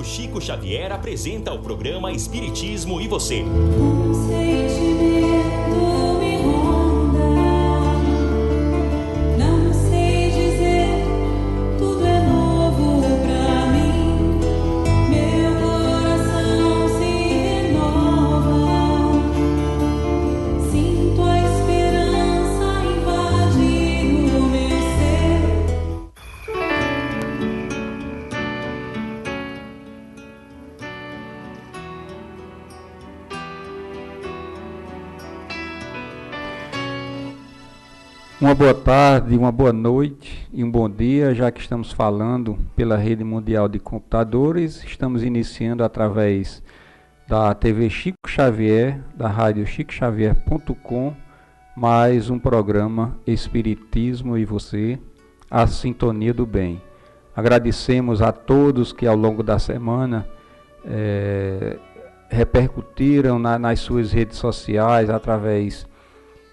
Rádio Chico Xavier apresenta o programa Espiritismo e Você. Um sentimento me ronda, não sei dizer, tudo é novo pra mim. Meu coração se renova, sinto a esperança invadir o meu ser. Uma boa tarde, uma boa noite e um bom dia, já que estamos falando pela Rede Mundial de Computadores. Estamos iniciando através da TV Chico Xavier, da rádio chicoxavier.com, mais um programa Espiritismo e Você, a Sintonia do Bem. Agradecemos a todos que ao longo da semana repercutiram nas suas redes sociais,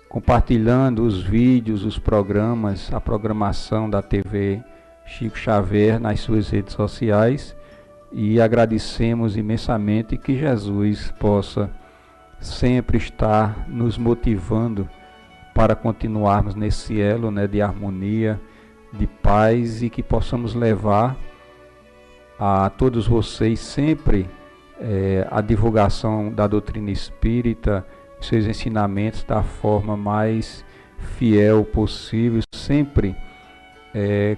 compartilhando os vídeos, os programas, a programação da TV Chico Xavier nas suas redes sociais, e agradecemos imensamente que Jesus possa sempre estar nos motivando para continuarmos nesse elo, de harmonia, de paz, e que possamos levar a todos vocês sempre a divulgação da doutrina espírita, seus ensinamentos da forma mais fiel possível, sempre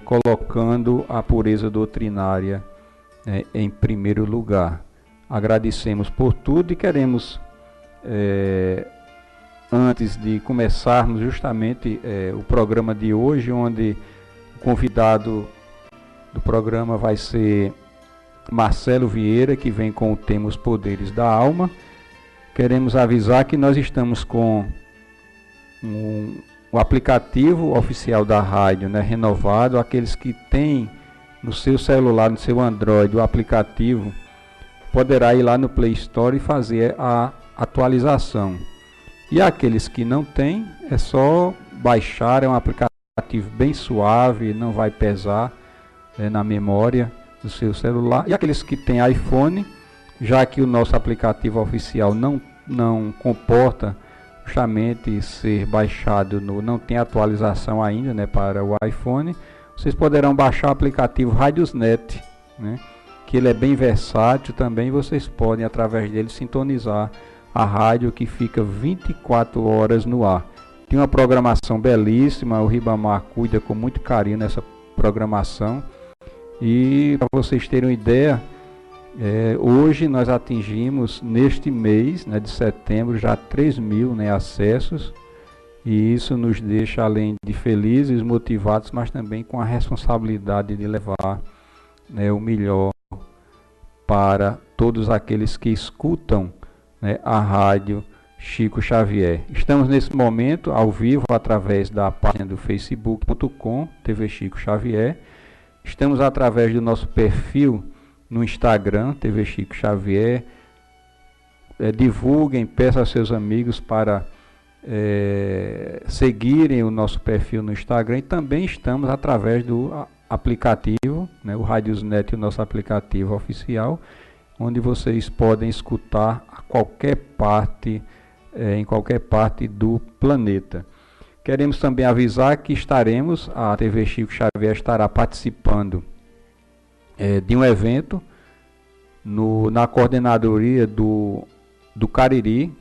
colocando a pureza doutrinária em primeiro lugar. Agradecemos por tudo e queremos, antes de começarmos justamente o programa de hoje, onde o convidado do programa vai ser Marcelo Vieira, que vem com o tema Os Poderes da Alma. Queremos avisar que nós estamos com o aplicativo oficial da rádio, renovado. Aqueles que têm no seu celular, no seu Android, o aplicativo, poderá ir lá no Play Store e fazer a atualização. E aqueles que não têm, é só baixar. É um aplicativo bem suave, não vai pesar na memória do seu celular. E aqueles que têm iPhone, já que o nosso aplicativo oficial não comporta justamente ser baixado, não tem atualização ainda para o iPhone, vocês poderão baixar o aplicativo Radiosnet, que ele é bem versátil também. Vocês podem, através dele, sintonizar a rádio, que fica 24 horas no ar. Tem uma programação belíssima, o Ribamar cuida com muito carinho nessa programação. E para vocês terem uma ideia, hoje nós atingimos, neste mês de setembro, já 3.000 acessos, e isso nos deixa, além de felizes, motivados, mas também com a responsabilidade de levar o melhor para todos aqueles que escutam a rádio Chico Xavier. Estamos nesse momento ao vivo através da página do facebook.com, TV Chico Xavier. Estamos através do nosso perfil no Instagram, TV Chico Xavier. Divulguem, peçam a seus amigos para seguirem o nosso perfil no Instagram. E também estamos através do aplicativo, o Radiosnet, o nosso aplicativo oficial, onde vocês podem escutar a qualquer parte, em qualquer parte do planeta. Queremos também avisar que a TV Chico Xavier estará participando de um evento na coordenadoria do Cariri,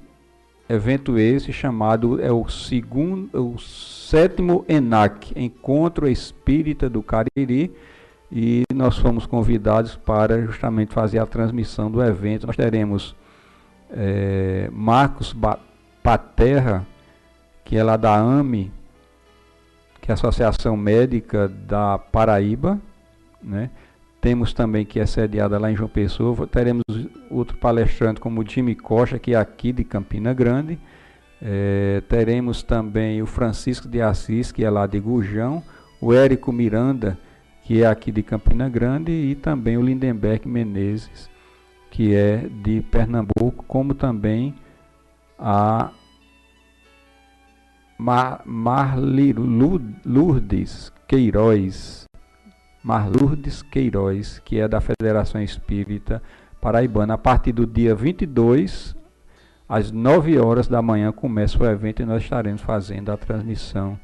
evento esse chamado o 7º ENAC, Encontro Espírita do Cariri, e nós fomos convidados para justamente fazer a transmissão do evento. Nós teremos Marcos Paterra, que é lá da AME, que é a Associação Médica da Paraíba, Temos também, que é sediada lá em João Pessoa. Teremos outro palestrante como o Jimmy Costa, que é aqui de Campina Grande. Teremos também o Francisco de Assis, que é lá de Gurjão, o Érico Miranda, que é aqui de Campina Grande, e também o Lindenberg Menezes, que é de Pernambuco, como também a Marli Lourdes Queiroz, Marlourdes Queiroz, que é da Federação Espírita Paraibana. A partir do dia 22, às 9 horas da manhã, começa o evento e nós estaremos fazendo a transmissão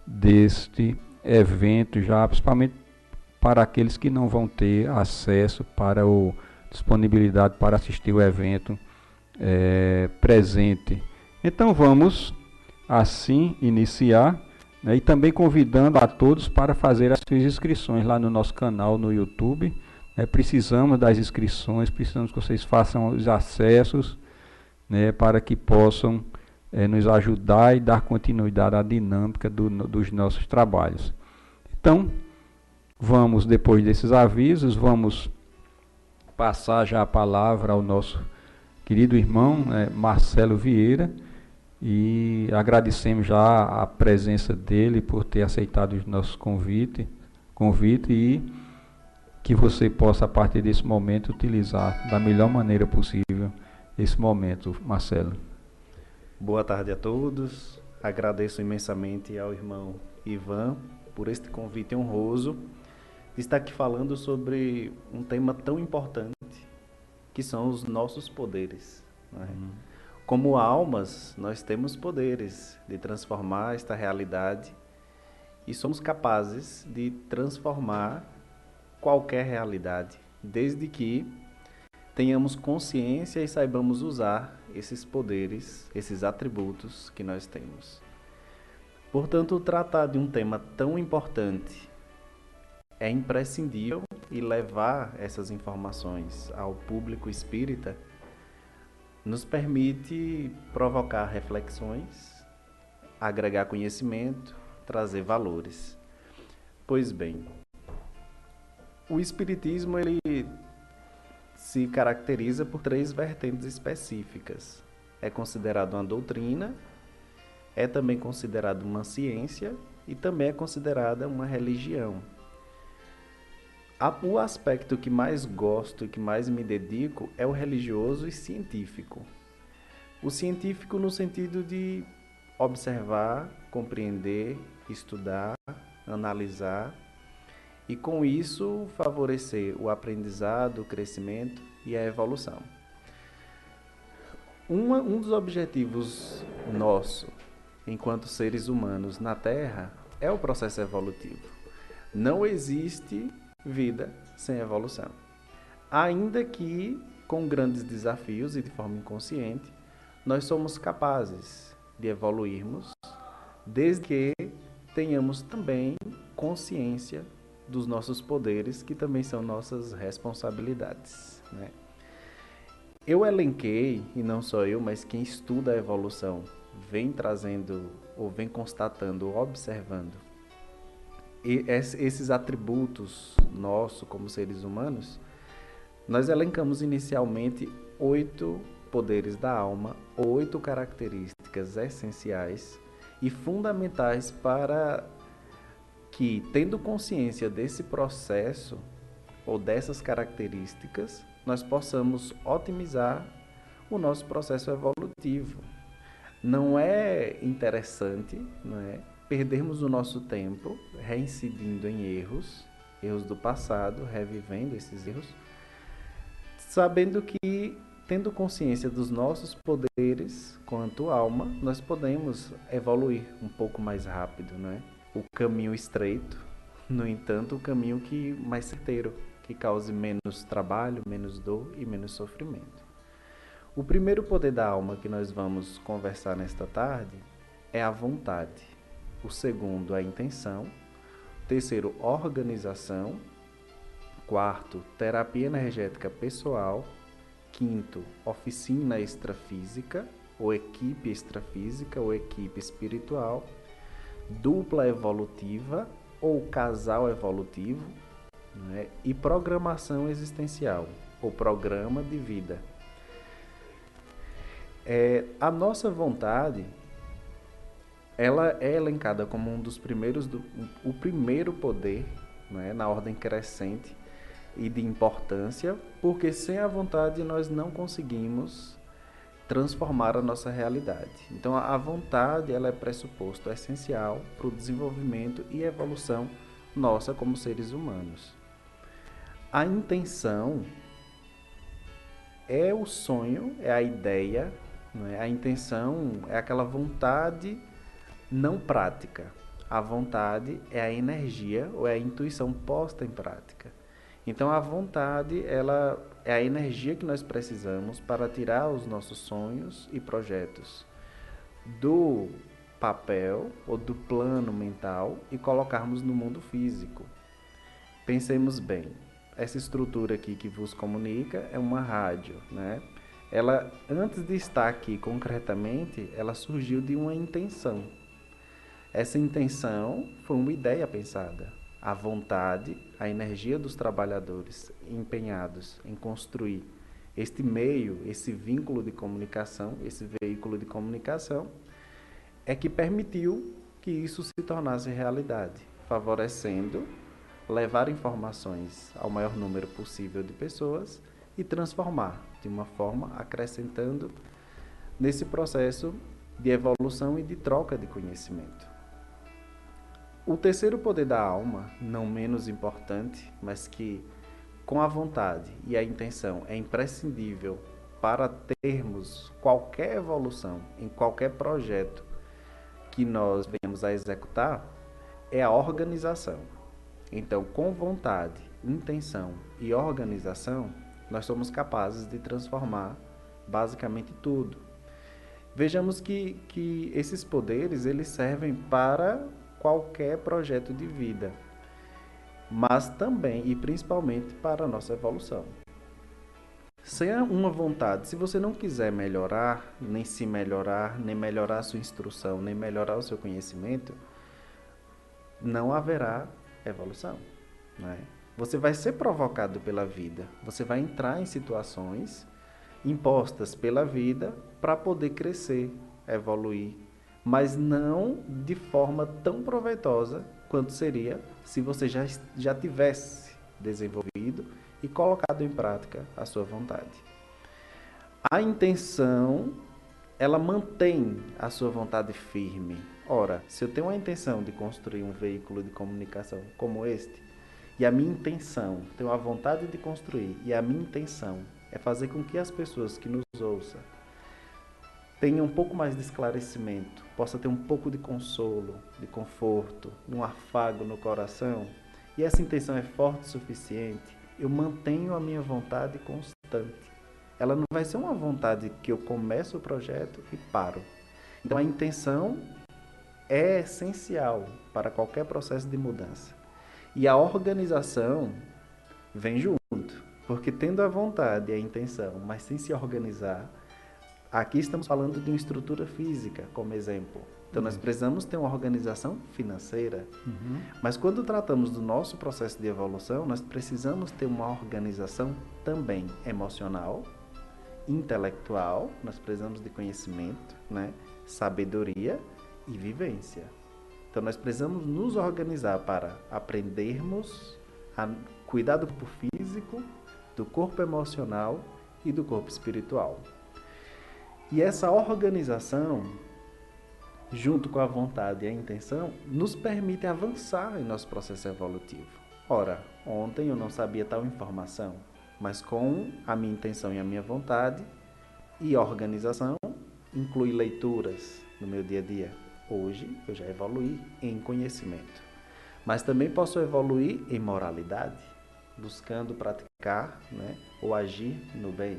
deste evento, já principalmente para aqueles que não vão ter acesso para disponibilidade para assistir o evento presente. Então vamos assim iniciar, né, e também convidando a todos para fazer as suas inscrições lá no nosso canal no YouTube. Precisamos das inscrições, precisamos que vocês façam os acessos, né, para que possam nos ajudar e dar continuidade à dinâmica dos nossos trabalhos. Então, vamos, depois desses avisos, vamos passar já a palavra ao nosso querido irmão Marcelo Vieira, e agradecemos já a presença dele por ter aceitado o nosso convite e que você possa, a partir desse momento, utilizar da melhor maneira possível esse momento, Marcelo. Boa tarde a todos. Agradeço imensamente ao irmão Ivan por este convite honroso de estar aqui falando sobre um tema tão importante, que são os nossos poderes, né? Como almas, nós temos poderes de transformar esta realidade e somos capazes de transformar qualquer realidade, desde que tenhamos consciência e saibamos usar esses poderes, esses atributos que nós temos. Portanto, tratar de um tema tão importante é imprescindível, e levar essas informações ao público espírita nos permite provocar reflexões, agregar conhecimento, trazer valores. Pois bem, o Espiritismo ele se caracteriza por 3 vertentes específicas. É considerado uma doutrina, é também considerado uma ciência e também é considerada uma religião. O aspecto que mais gosto e que mais me dedico é o religioso e científico. O científico no sentido de observar, compreender, estudar, analisar e com isso favorecer o aprendizado, o crescimento e a evolução. Um dos objetivos nosso, enquanto seres humanos na Terra, é o processo evolutivo. Não existe vida sem evolução. Ainda que com grandes desafios e de forma inconsciente, nós somos capazes de evoluirmos, desde que tenhamos também consciência dos nossos poderes, que também são nossas responsabilidades, né? Eu elenquei, e não só eu, mas quem estuda a evolução vem trazendo, ou vem constatando, observando e esses atributos nossos como seres humanos. Nós elencamos inicialmente 8 poderes da alma, 8 características essenciais e fundamentais para que, tendo consciência desse processo ou dessas características, nós possamos otimizar o nosso processo evolutivo. Não é interessante, não é, perdermos o nosso tempo reincidindo em erros do passado, revivendo esses erros, sabendo que, tendo consciência dos nossos poderes quanto alma, nós podemos evoluir um pouco mais rápido, né? O caminho estreito, no entanto, o caminho mais certeiro, que cause menos trabalho, menos dor e menos sofrimento. O primeiro poder da alma que nós vamos conversar nesta tarde é a vontade. O segundo, a intenção. Terceiro, organização. Quarto, terapia energética pessoal. Quinto, oficina extrafísica, ou equipe extrafísica, ou equipe espiritual. Dupla evolutiva, ou casal evolutivo, né? E programação existencial, ou programa de vida. A nossa vontade, ela é elencada como um dos primeiros, o primeiro poder, né, na ordem crescente e de importância, porque sem a vontade nós não conseguimos transformar a nossa realidade. Então a vontade, ela é pressuposto essencial para o desenvolvimento e evolução nossa como seres humanos. A intenção é o sonho, é a ideia, né? A intenção é aquela vontade não prática. A vontade é a energia ou é a intuição posta em prática. Então a vontade, ela é a energia que nós precisamos para tirar os nossos sonhos e projetos do papel ou do plano mental e colocarmos no mundo físico. Pensemos bem, essa estrutura aqui que vos comunica é uma rádio, né? Ela, antes de estar aqui concretamente, ela surgiu de uma intenção. Essa intenção foi uma ideia pensada. A vontade, a energia dos trabalhadores empenhados em construir este meio, esse vínculo de comunicação, esse veículo de comunicação, é que permitiu que isso se tornasse realidade, favorecendo levar informações ao maior número possível de pessoas e transformar de uma forma acrescentando nesse processo de evolução e de troca de conhecimento. O terceiro poder da alma, não menos importante, mas que com a vontade e a intenção é imprescindível para termos qualquer evolução em qualquer projeto que nós venhamos a executar, é a organização. Então, com vontade, intenção e organização, nós somos capazes de transformar basicamente tudo. Vejamos que esses poderes eles servem para qualquer projeto de vida, mas também e principalmente para a nossa evolução. Sem uma vontade, se você não quiser melhorar, nem se melhorar, nem melhorar a sua instrução, nem melhorar o seu conhecimento, não haverá evolução, né? Você vai ser provocado pela vida, você vai entrar em situações impostas pela vida para poder crescer, evoluir, mas não de forma tão proveitosa quanto seria se você já tivesse desenvolvido e colocado em prática a sua vontade. A intenção, ela mantém a sua vontade firme. Ora, se eu tenho a intenção de construir um veículo de comunicação como este, e a minha intenção, tenho a vontade de construir, e a minha intenção é fazer com que as pessoas que nos ouçam tenham um pouco mais de esclarecimento, possa ter um pouco de consolo, de conforto, um afago no coração, e essa intenção é forte o suficiente, eu mantenho a minha vontade constante. Ela não vai ser uma vontade que eu começo o projeto e paro. Então a intenção é essencial para qualquer processo de mudança. E a organização vem junto, porque tendo a vontade e a intenção, mas sem se organizar, aqui estamos falando de uma estrutura física, como exemplo. Então, nós precisamos ter uma organização financeira, mas quando tratamos do nosso processo de evolução, nós precisamos ter uma organização também emocional, intelectual, nós precisamos de conhecimento, né? Sabedoria e vivência. Então, nós precisamos nos organizar para aprendermos a cuidar do corpo físico, do corpo emocional e do corpo espiritual. E essa organização, junto com a vontade e a intenção, nos permite avançar em nosso processo evolutivo. Ora, ontem eu não sabia tal informação, mas com a minha intenção e a minha vontade e organização, inclui leituras no meu dia a dia. Hoje eu já evoluí em conhecimento, mas também posso evoluir em moralidade, buscando praticar, né, ou agir no bem,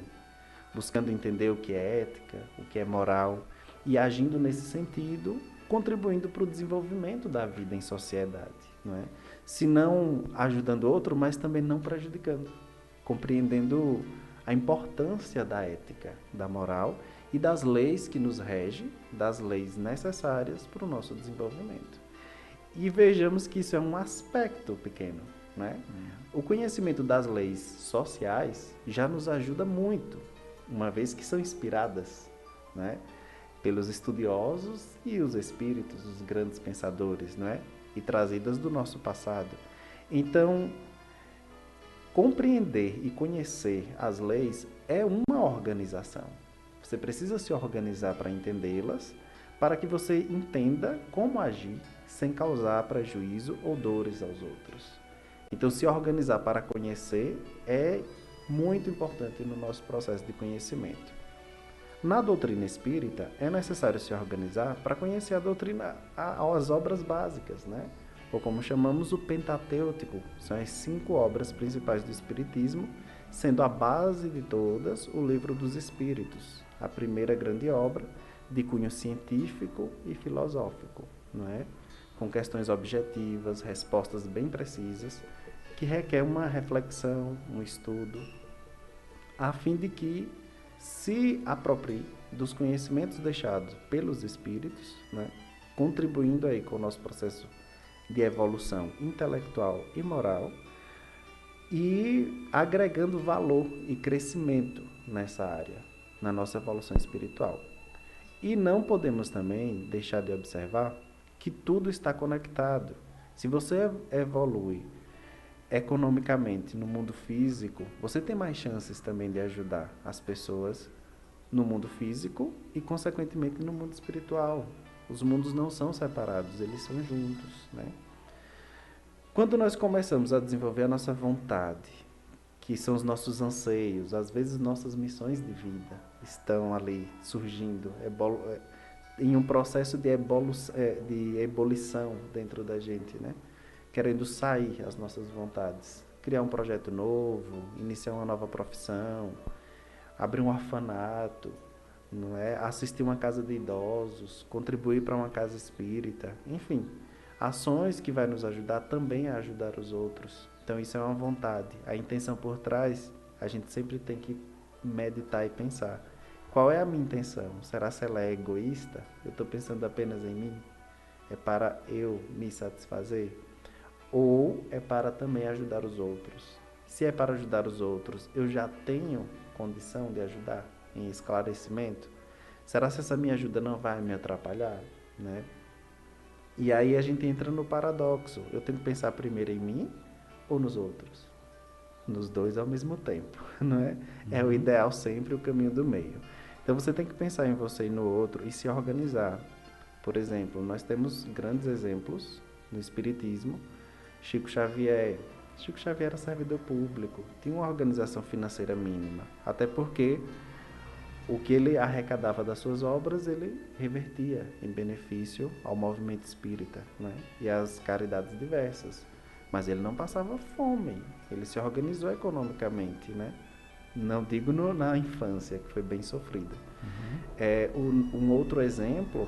buscando entender o que é ética, o que é moral, e agindo nesse sentido, contribuindo para o desenvolvimento da vida em sociedade, não é? Se não ajudando o outro, mas também não prejudicando, compreendendo a importância da ética, da moral e das leis que nos regem, das leis necessárias para o nosso desenvolvimento. E vejamos que isso é um aspecto pequeno, né? O conhecimento das leis sociais já nos ajuda muito, uma vez que são inspiradas, né, pelos estudiosos e os espíritos, os grandes pensadores, não é? E trazidas do nosso passado. Então, compreender e conhecer as leis é uma organização. Você precisa se organizar para entendê-las, para que você entenda como agir, sem causar prejuízo ou dores aos outros. Então, se organizar para conhecer é muito importante no nosso processo de conhecimento. Na doutrina espírita, é necessário se organizar para conhecer a doutrina, as obras básicas, né? Ou como chamamos o Pentatêutico, são as 5 obras principais do Espiritismo, sendo a base de todas o Livro dos Espíritos, a primeira grande obra de cunho científico e filosófico, não é? Com questões objetivas, respostas bem precisas, que requer uma reflexão, um estudo, a fim de que se aproprie dos conhecimentos deixados pelos espíritos, né? Contribuindo aí com o nosso processo de evolução intelectual e moral e agregando valor e crescimento nessa área, na nossa evolução espiritual. E não podemos também deixar de observar que tudo está conectado. Se você evolui economicamente no mundo físico, você tem mais chances também de ajudar as pessoas no mundo físico e, consequentemente, no mundo espiritual. Os mundos não são separados, eles são juntos, né? Quando nós começamos a desenvolver a nossa vontade, que são os nossos anseios, às vezes nossas missões de vida estão ali surgindo, em um processo de ebulição dentro da gente, né? Querendo sair as nossas vontades, criar um projeto novo, iniciar uma nova profissão, abrir um orfanato, não é? Assistir uma casa de idosos, contribuir para uma casa espírita, enfim, ações que vai nos ajudar também a ajudar os outros. Então isso é uma vontade. A intenção por trás, a gente sempre tem que meditar e pensar. Qual é a minha intenção? Será que ela é egoísta? Eu estou pensando apenas em mim? É para eu me satisfazer? Ou é para também ajudar os outros? Se é para ajudar os outros, eu já tenho condição de ajudar em esclarecimento? Será que essa minha ajuda não vai me atrapalhar, né? E aí a gente entra no paradoxo. Eu tenho que pensar primeiro em mim ou nos outros? Nos dois ao mesmo tempo, não é? É o ideal sempre o caminho do meio. Então você tem que pensar em você e no outro e se organizar. Por exemplo, nós temos grandes exemplos no Espiritismo. Chico Xavier era servidor público, tinha uma organização financeira mínima, até porque o que ele arrecadava das suas obras, ele revertia em benefício ao movimento espírita, né? E às caridades diversas. Mas ele não passava fome, ele se organizou economicamente, né? Não digo na infância, que foi bem sofrida. Um outro exemplo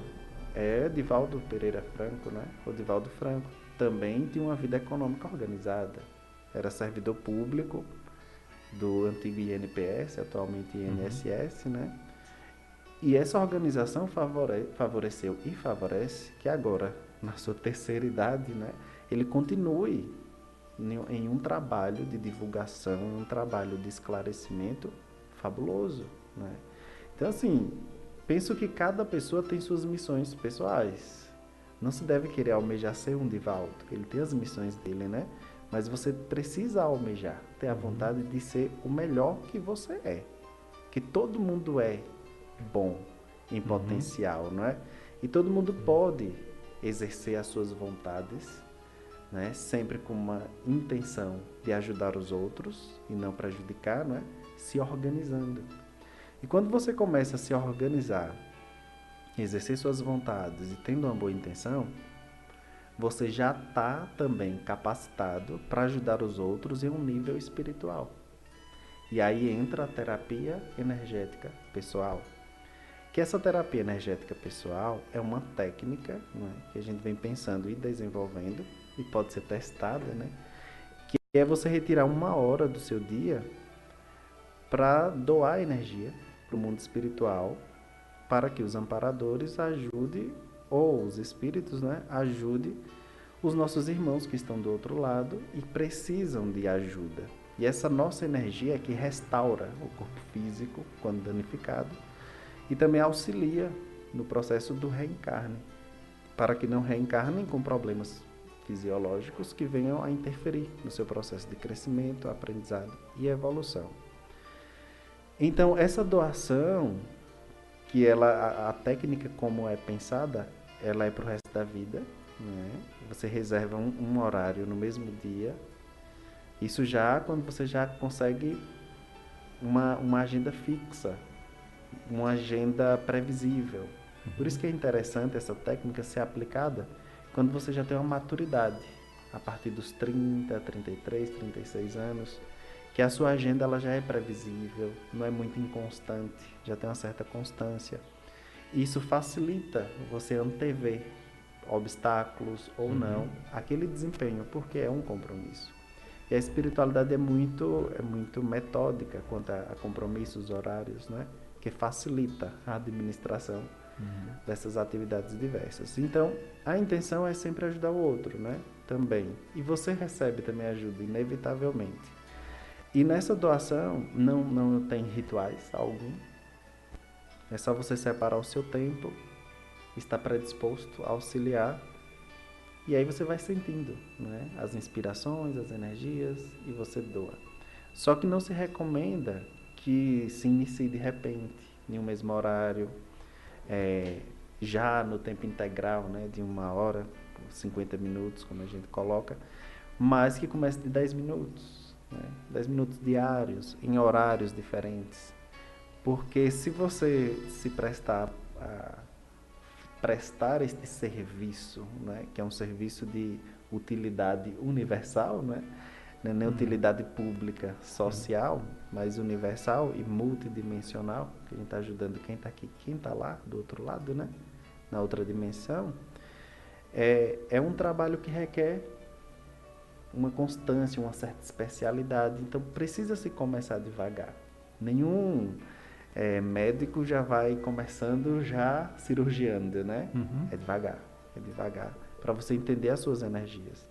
é Divaldo Pereira Franco, né? O Divaldo Franco também tinha uma vida econômica organizada. Era servidor público do antigo INPS, atualmente INSS, né? E essa organização favoreceu e favorece que agora, na sua terceira idade, né, ele continue em um trabalho de divulgação, um trabalho de esclarecimento fabuloso, né? Então, assim, penso que cada pessoa tem suas missões pessoais. Não se deve querer almejar ser um Divaldo. Ele tem as missões dele, né? Mas você precisa almejar, ter a vontade de ser o melhor que você é. Que todo mundo é bom em potencial, não é? E todo mundo pode exercer as suas vontades, né? Sempre com uma intenção de ajudar os outros e não prejudicar, não é? Se organizando. E quando você começa a se organizar, exercer suas vontades e tendo uma boa intenção, você já está também capacitado para ajudar os outros em um nível espiritual. E aí entra a terapia energética pessoal. Que essa terapia energética pessoal é uma técnica, né, que a gente vem pensando e desenvolvendo, e pode ser testada, né, que é você retirar 1 hora do seu dia para doar energia para o mundo espiritual, para que os amparadores ajudem, ou os espíritos, né, ajudem os nossos irmãos que estão do outro lado e precisam de ajuda. E essa nossa energia é que restaura o corpo físico quando danificado e também auxilia no processo do reencarne, para que não reencarnem com problemas fisiológicos que venham a interferir no seu processo de crescimento, aprendizado e evolução. Então, essa doação, que a técnica como é pensada, ela é para o resto da vida, né? Você reserva um horário no mesmo dia. Isso já quando você já consegue uma agenda fixa, uma agenda previsível. Por isso que é interessante essa técnica ser aplicada quando você já tem uma maturidade, a partir dos 30, 33, 36 anos, que a sua agenda ela já é previsível, não é muito inconstante, já tem uma certa constância. Isso facilita você antever obstáculos ou não aquele desempenho, porque é um compromisso. E a espiritualidade é muito metódica quanto a compromissos, horários, né? Que facilita a administração dessas atividades diversas. Então, a intenção é sempre ajudar o outro, né? Também. E você recebe também ajuda, inevitavelmente. E nessa doação não tem rituais algum. É só você separar o seu tempo, estar predisposto a auxiliar. E aí você vai sentindo, né, as inspirações, as energias e você doa. Só que não se recomenda que se inicie de repente, em um mesmo horário, já no tempo integral, né, de 1 hora, 50 minutos, como a gente coloca, mas que comece de 10 minutos, né, 10 minutos diários, em horários diferentes. Porque se você se prestar este serviço, né, que é um serviço de utilidade universal, né, não é nem utilidade pública social, mas universal e multidimensional, que a gente está ajudando quem está aqui, quem está lá do outro lado, né, na outra dimensão, é um trabalho que requer uma constância, uma certa especialidade, então precisa se começar devagar. Nenhum médico já vai começando já cirurgiando, né? É devagar, para você entender as suas energias.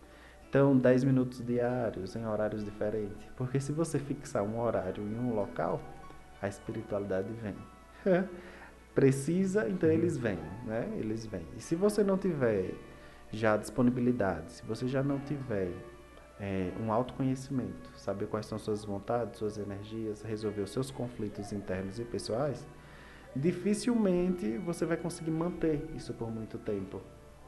Então, 10 minutos diários, em horários diferentes. Porque se você fixar um horário em um local, a espiritualidade vem. Precisa, então eles vêm, né? Eles vêm. E se você não tiver já disponibilidade, se você já não tiver um autoconhecimento, saber quais são suas vontades, suas energias, resolver os seus conflitos internos e pessoais, dificilmente você vai conseguir manter isso por muito tempo.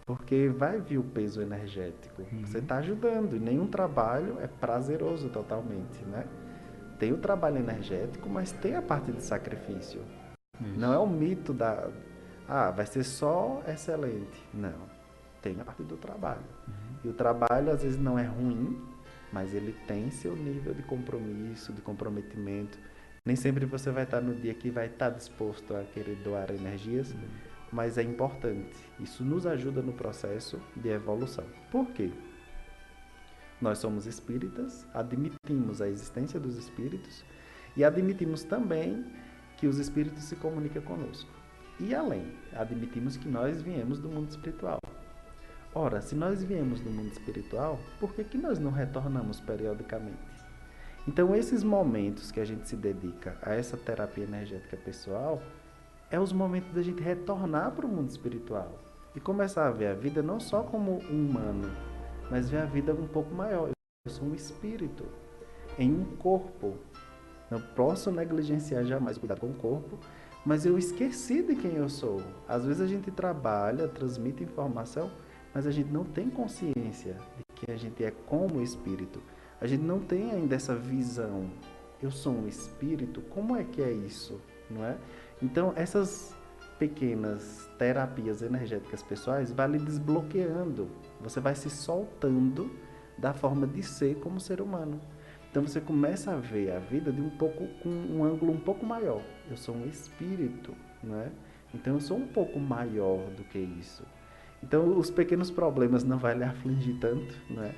Porque vai vir o peso energético. Você está ajudando. E nenhum trabalho é prazeroso totalmente, né? Tem o trabalho energético, mas tem a parte de sacrifício. Isso. Não é o mito vai ser só excelente. Não. Tem a parte do trabalho. E o trabalho, às vezes, não é ruim, mas ele tem seu nível de compromisso, de comprometimento. Nem sempre você vai estar no dia que vai estar disposto a querer doar energias, mas é importante. Isso nos ajuda no processo de evolução. Por quê? Nós somos espíritas, admitimos a existência dos espíritos e admitimos também que os espíritos se comunicam conosco. E além, admitimos que nós viemos do mundo espiritual. Ora, se nós viemos do mundo espiritual, por que nós não retornamos periodicamente? Então, esses momentos que a gente se dedica a essa terapia energética pessoal é os momentos da gente retornar para o mundo espiritual e começar a ver a vida não só como um humano, mas ver a vida um pouco maior. Eu sou um espírito em um corpo. Não posso negligenciar jamais cuidar com o corpo, mas eu esqueci de quem eu sou. Às vezes a gente trabalha, transmite informação, mas a gente não tem consciência de que a gente é como espírito. A gente não tem ainda essa visão. Eu sou um espírito, como é que é isso? Não é? Então, essas pequenas terapias energéticas pessoais vão lhe desbloqueando. Você vai se soltando da forma de ser como ser humano. Então, você começa a ver a vida com um ângulo um pouco maior. Eu sou um espírito, não é? Então, eu sou um pouco maior do que isso. Então, os pequenos problemas não vão lhe afligir tanto, não é?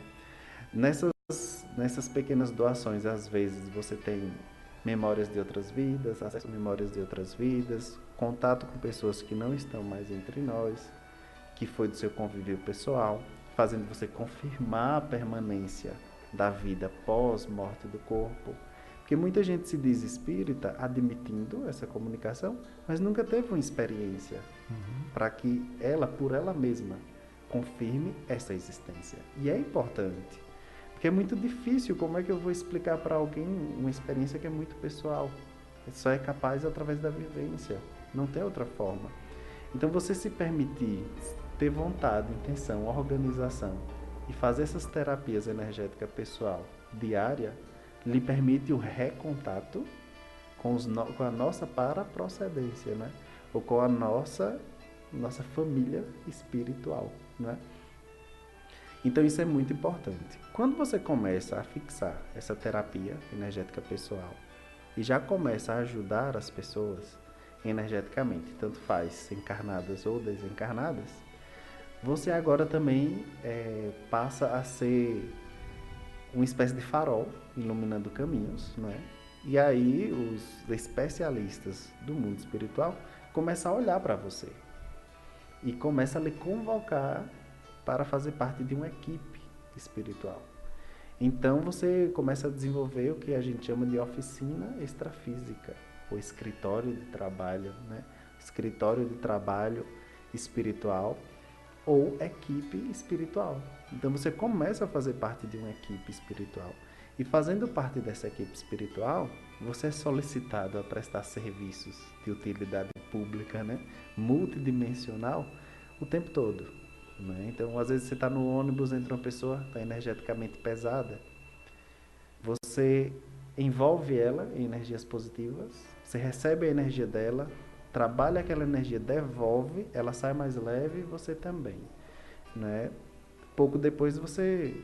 Nessas pequenas doações, às vezes, você tem memórias de outras vidas, acesso a memórias de outras vidas, contato com pessoas que não estão mais entre nós, que foi do seu convívio pessoal, fazendo você confirmar a permanência da vida pós-morte do corpo. Porque muita gente se diz espírita admitindo essa comunicação, mas nunca teve uma experiência para que ela, por ela mesma, confirme essa existência. E é importante. Porque é muito difícil, como é que eu vou explicar para alguém uma experiência que é muito pessoal? Só é capaz através da vivência, não tem outra forma. Então você se permitir ter vontade, intenção, organização e fazer essas terapias energéticas pessoal diária lhe permite o recontato com a nossa paraprocedência, né? Ou com a nossa família espiritual, né? Então isso é muito importante. Quando você começa a fixar essa terapia energética pessoal e já começa a ajudar as pessoas energeticamente, tanto faz encarnadas ou desencarnadas, você agora também passa a ser uma espécie de farol iluminando caminhos, né? E aí os especialistas do mundo espiritual começam a olhar para você e começam a lhe convocar para fazer parte de uma equipe espiritual. Então você começa a desenvolver o que a gente chama de oficina extrafísica, ou escritório de trabalho, né? Escritório de trabalho espiritual ou equipe espiritual. Então você começa a fazer parte de uma equipe espiritual. E fazendo parte dessa equipe espiritual, você é solicitado a prestar serviços de utilidade pública, né? Multidimensional, o tempo todo, né? Então, às vezes você está no ônibus, entra uma pessoa está energeticamente pesada, você envolve ela em energias positivas, você recebe a energia dela, trabalha aquela energia, devolve, ela sai mais leve e você também, né? Pouco depois você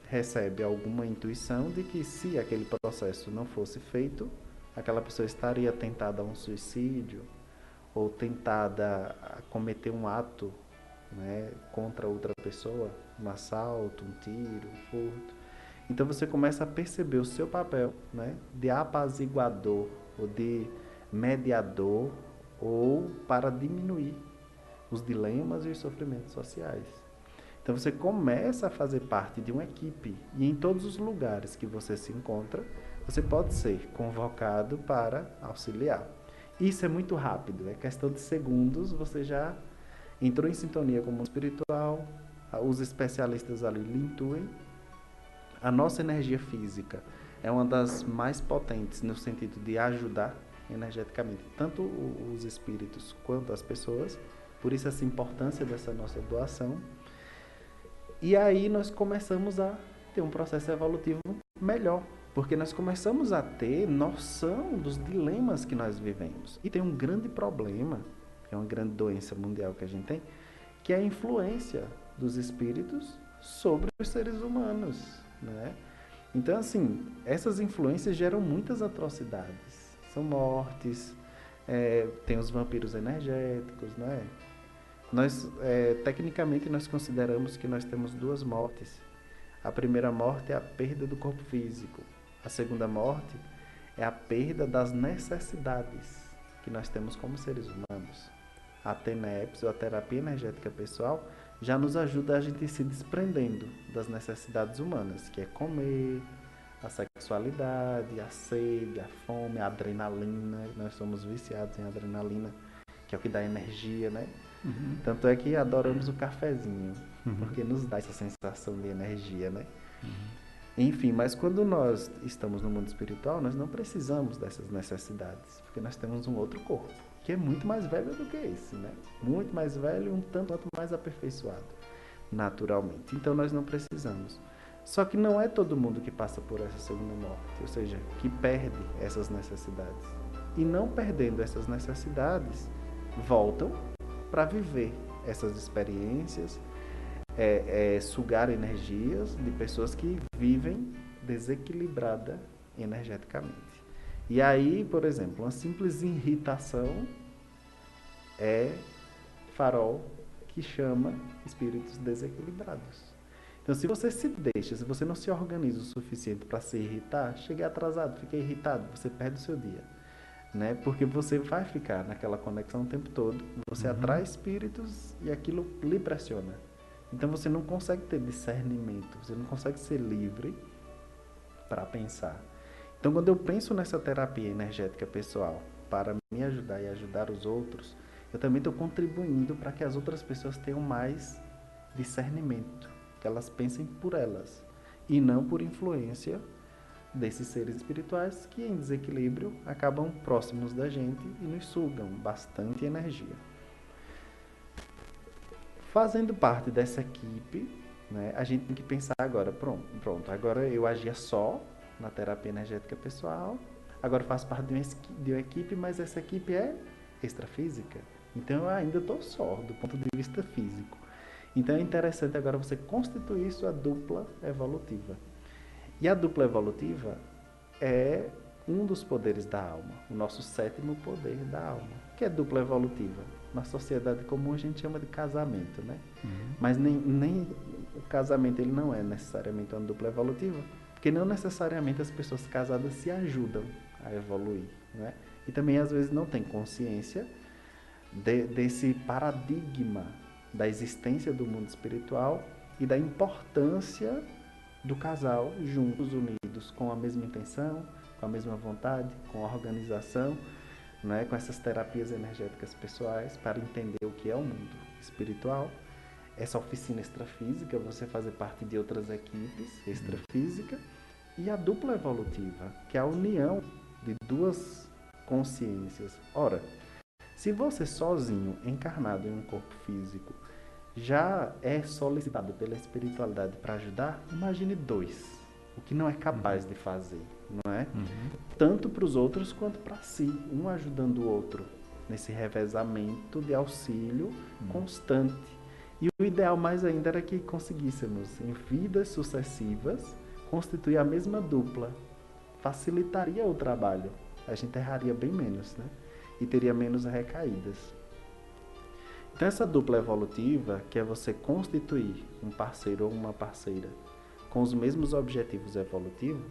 recebe alguma intuição de que se aquele processo não fosse feito, aquela pessoa estaria tentada a um suicídio ou tentada a cometer um ato, né, contra outra pessoa, um assalto, um tiro, um furto. Então você começa a perceber o seu papel, né, de apaziguador ou de mediador ou para diminuir os dilemas e os sofrimentos sociais. Então você começa a fazer parte de uma equipe e em todos os lugares que você se encontra, você pode ser convocado para auxiliar. Isso é muito rápido, é questão de segundos, você já entrou em sintonia com o mundo espiritual, os especialistas ali lhe intuem. A nossa energia física é uma das mais potentes no sentido de ajudar energeticamente tanto os espíritos quanto as pessoas, por isso essa importância dessa nossa doação. E aí nós começamos a ter um processo evolutivo melhor, porque nós começamos a ter noção dos dilemas que nós vivemos. E tem um grande problema, que é uma grande doença mundial que a gente tem, que é a influência dos espíritos sobre os seres humanos, né? Então, assim, essas influências geram muitas atrocidades. São mortes, tem os vampiros energéticos, né? Nós, tecnicamente, nós consideramos que nós temos duas mortes. A primeira morte é a perda do corpo físico. A segunda morte é a perda das necessidades que nós temos como seres humanos. A TENEPS, ou a terapia energética pessoal, já nos ajuda a gente ir se desprendendo das necessidades humanas, que é comer, a sexualidade, a sede, a fome, a adrenalina. Nós somos viciados em adrenalina, que é o que dá energia, né? Uhum. Tanto é que adoramos o cafezinho, porque nos dá essa sensação de energia, né? Uhum. Enfim, mas quando nós estamos no mundo espiritual, nós não precisamos dessas necessidades, porque nós temos um outro corpo, que é muito mais velho do que esse, né? Muito mais velho e um tanto quanto mais aperfeiçoado, naturalmente. Então nós não precisamos. Só que não é todo mundo que passa por essa segunda morte, ou seja, que perde essas necessidades. E não perdendo essas necessidades, voltam para viver essas experiências, sugar energias de pessoas que vivem desequilibrada energeticamente. E aí, por exemplo, uma simples irritação é farol que chama espíritos desequilibrados. Então, se você se deixa, se você não se organiza o suficiente para se irritar, chega atrasado, fica irritado, você perde o seu dia, né? Porque você vai ficar naquela conexão o tempo todo, você atrai espíritos e aquilo lhe pressiona. Então você não consegue ter discernimento, você não consegue ser livre para pensar. Então quando eu penso nessa terapia energética pessoal para me ajudar e ajudar os outros, eu também estou contribuindo para que as outras pessoas tenham mais discernimento, que elas pensem por elas e não por influência desses seres espirituais que em desequilíbrio acabam próximos da gente e nos sugam bastante energia. Fazendo parte dessa equipe, né, a gente tem que pensar agora, pronto, agora eu agia só na terapia energética pessoal, agora eu faço parte de uma equipe, mas essa equipe é extrafísica. Então eu ainda estou só, do ponto de vista físico. Então é interessante agora você constituir sua dupla evolutiva. E a dupla evolutiva é um dos poderes da alma, o nosso 7º poder da alma, que é dupla evolutiva. Na sociedade comum a gente chama de casamento, né? Mas nem o casamento ele não é necessariamente uma dupla evolutiva, porque não necessariamente as pessoas casadas se ajudam a evoluir, né? E também às vezes não tem consciência desse paradigma da existência do mundo espiritual e da importância do casal juntos, unidos, com a mesma intenção, com a mesma vontade, com a organização, né, com essas terapias energéticas pessoais para entender o que é o mundo espiritual. Essa oficina extrafísica, você fazer parte de outras equipes extrafísica, e a dupla evolutiva, que é a união de duas consciências. Ora, se você sozinho, encarnado em um corpo físico, já é solicitado pela espiritualidade para ajudar, imagine 2, o que não é capaz de fazer, não é? Tanto para os outros quanto para si, um ajudando o outro, nesse revezamento de auxílio constante. E o ideal mais ainda era que conseguíssemos, em vidas sucessivas, constituir a mesma dupla. Facilitaria o trabalho, a gente erraria bem menos, né? E teria menos recaídas. Então essa dupla evolutiva, que é você constituir um parceiro ou uma parceira com os mesmos objetivos evolutivos,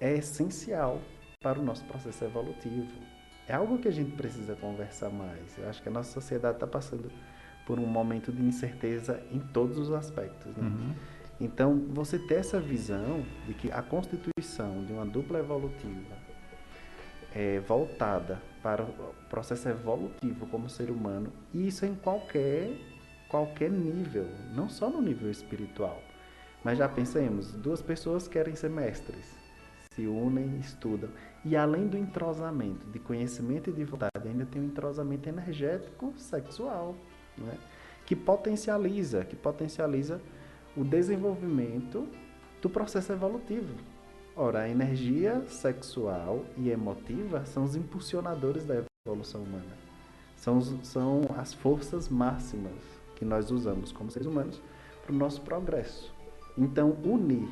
é essencial para o nosso processo evolutivo. É algo que a gente precisa conversar mais. Eu acho que a nossa sociedade está passando por um momento de incerteza em todos os aspectos, né? Então, você ter essa visão de que a constituição de uma dupla evolutiva voltada para o processo evolutivo como ser humano, e isso em qualquer nível, não só no nível espiritual. Mas já pensemos, 2 pessoas querem ser mestres, se unem, estudam, e além do entrosamento de conhecimento e de vontade, ainda tem um entrosamento energético sexual, né? que potencializa o desenvolvimento do processo evolutivo. Ora, a energia sexual e emotiva são os impulsionadores da evolução humana. São as forças máximas que nós usamos como seres humanos para o nosso progresso. Então, unir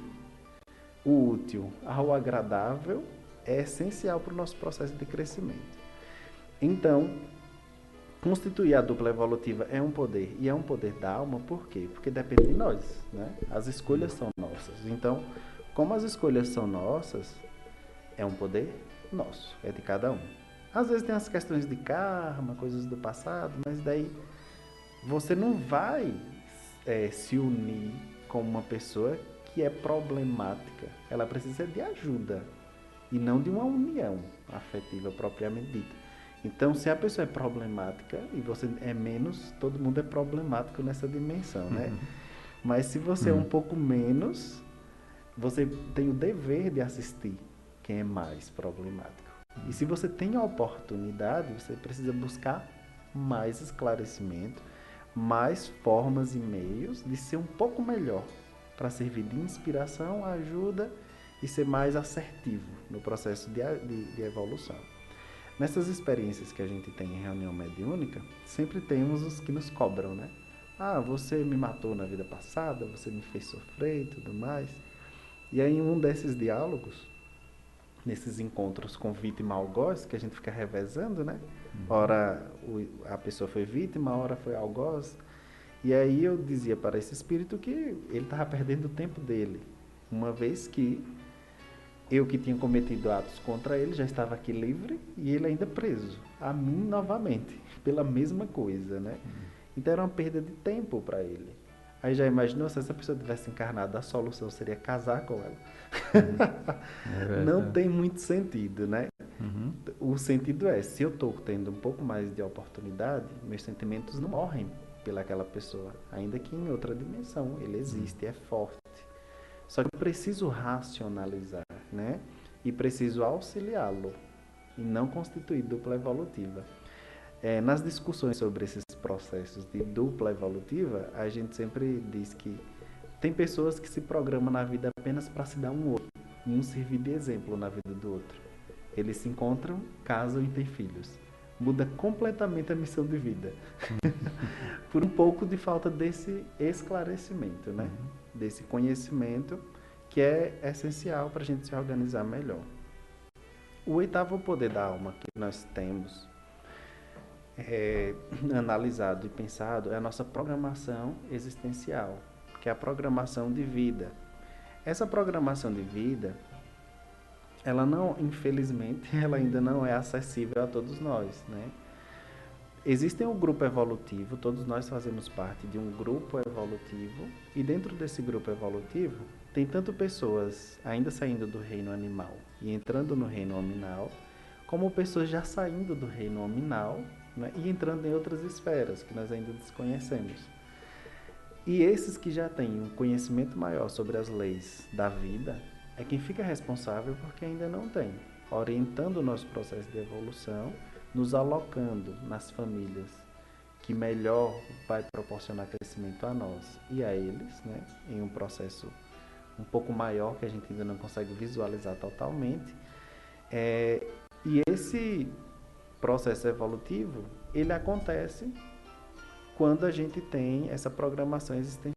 o útil ao agradável é essencial para o nosso processo de crescimento. Então, constituir a dupla evolutiva é um poder, e é um poder da alma, por quê? Porque depende de nós, né? As escolhas são nossas. Então, como as escolhas são nossas, é um poder nosso, é de cada um. Às vezes tem as questões de karma, coisas do passado, mas daí você não vai se unir com uma pessoa que é problemática. Ela precisa de ajuda e não de uma união afetiva propriamente dita. Então, se a pessoa é problemática e você é menos, todo mundo é problemático nessa dimensão, né? Mas se você é um pouco menos, você tem o dever de assistir quem é mais problemático. E se você tem a oportunidade, você precisa buscar mais esclarecimento, mais formas e meios de ser um pouco melhor, para servir de inspiração, ajuda e ser mais assertivo no processo de evolução. Nessas experiências que a gente tem em reunião mediúnica, sempre temos os que nos cobram, né? Ah, você me matou na vida passada, você me fez sofrer e tudo mais. E aí, em um desses diálogos, nesses encontros com vítima e algoz, que a gente fica revezando, né? Ora a pessoa foi vítima, ora foi algoz. E aí eu dizia para esse espírito que ele estava perdendo o tempo dele, uma vez que eu que tinha cometido atos contra ele já estava aqui livre e ele ainda preso, a mim novamente, pela mesma coisa, né? Então era uma perda de tempo para ele. Aí já imaginou, se essa pessoa tivesse encarnado, a solução seria casar com ela? Não tem muito sentido, né? O sentido é, se eu estou tendo um pouco mais de oportunidade, meus sentimentos não morrem pelaquela pessoa, ainda que em outra dimensão. Ele existe, é forte. Só que eu preciso racionalizar, né? E preciso auxiliá-lo e não constituir dupla evolutiva. Nas discussões sobre esses processos de dupla evolutiva, a gente sempre diz que tem pessoas que se programam na vida apenas para se dar um outro, e um servir de exemplo na vida do outro. Eles se encontram, casam e têm filhos. Muda completamente a missão de vida. Por um pouco de falta desse esclarecimento, né? Desse conhecimento que é essencial para a gente se organizar melhor. O oitavo poder da alma que nós temos analisado e pensado é a nossa programação existencial, que é a programação de vida. Essa programação de vida, ela não, infelizmente, ela ainda não é acessível a todos nós, né? Existe um grupo evolutivo, todos nós fazemos parte de um grupo evolutivo, e dentro desse grupo evolutivo tem tanto pessoas ainda saindo do reino animal e entrando no reino hominal, como pessoas já saindo do reino hominal, né, e entrando em outras esferas que nós ainda desconhecemos. E esses que já têm um conhecimento maior sobre as leis da vida é quem fica responsável porque ainda não tem, orientando o nosso processo de evolução, nos alocando nas famílias que melhor vai proporcionar crescimento a nós e a eles, né, em um processo um pouco maior que a gente ainda não consegue visualizar totalmente. E esse processo evolutivo, ele acontece quando a gente tem essa programação existencial.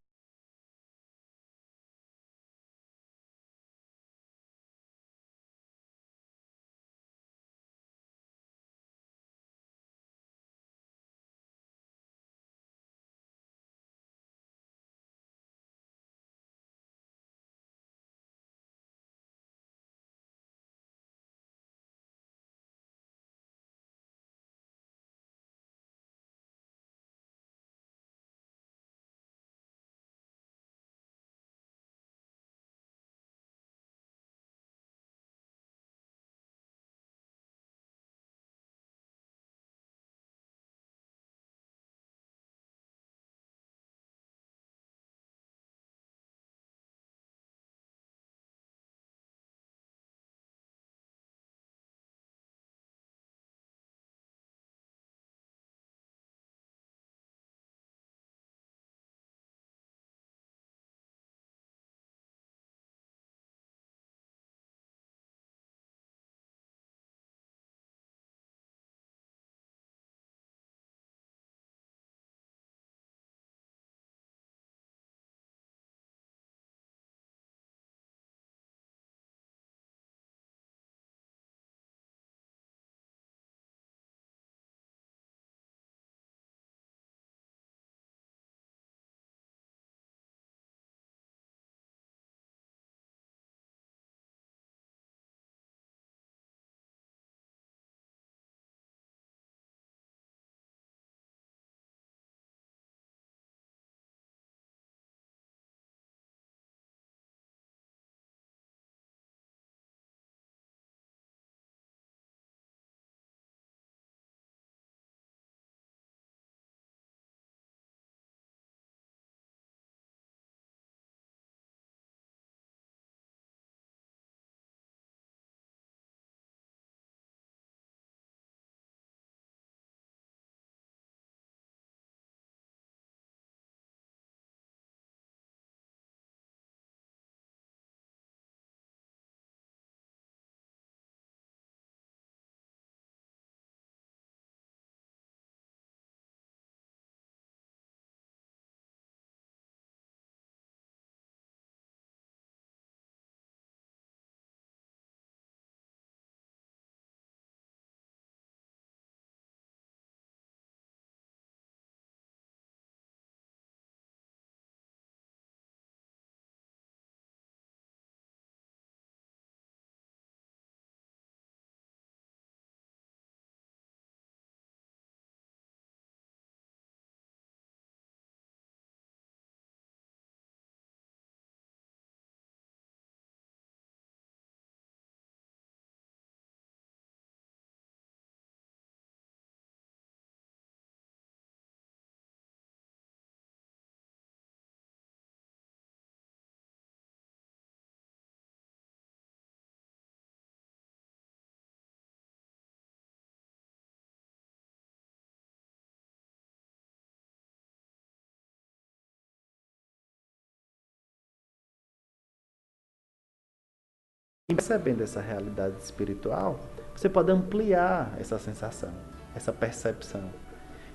percebendo essa realidade espiritual, você pode ampliar essa sensação, essa percepção.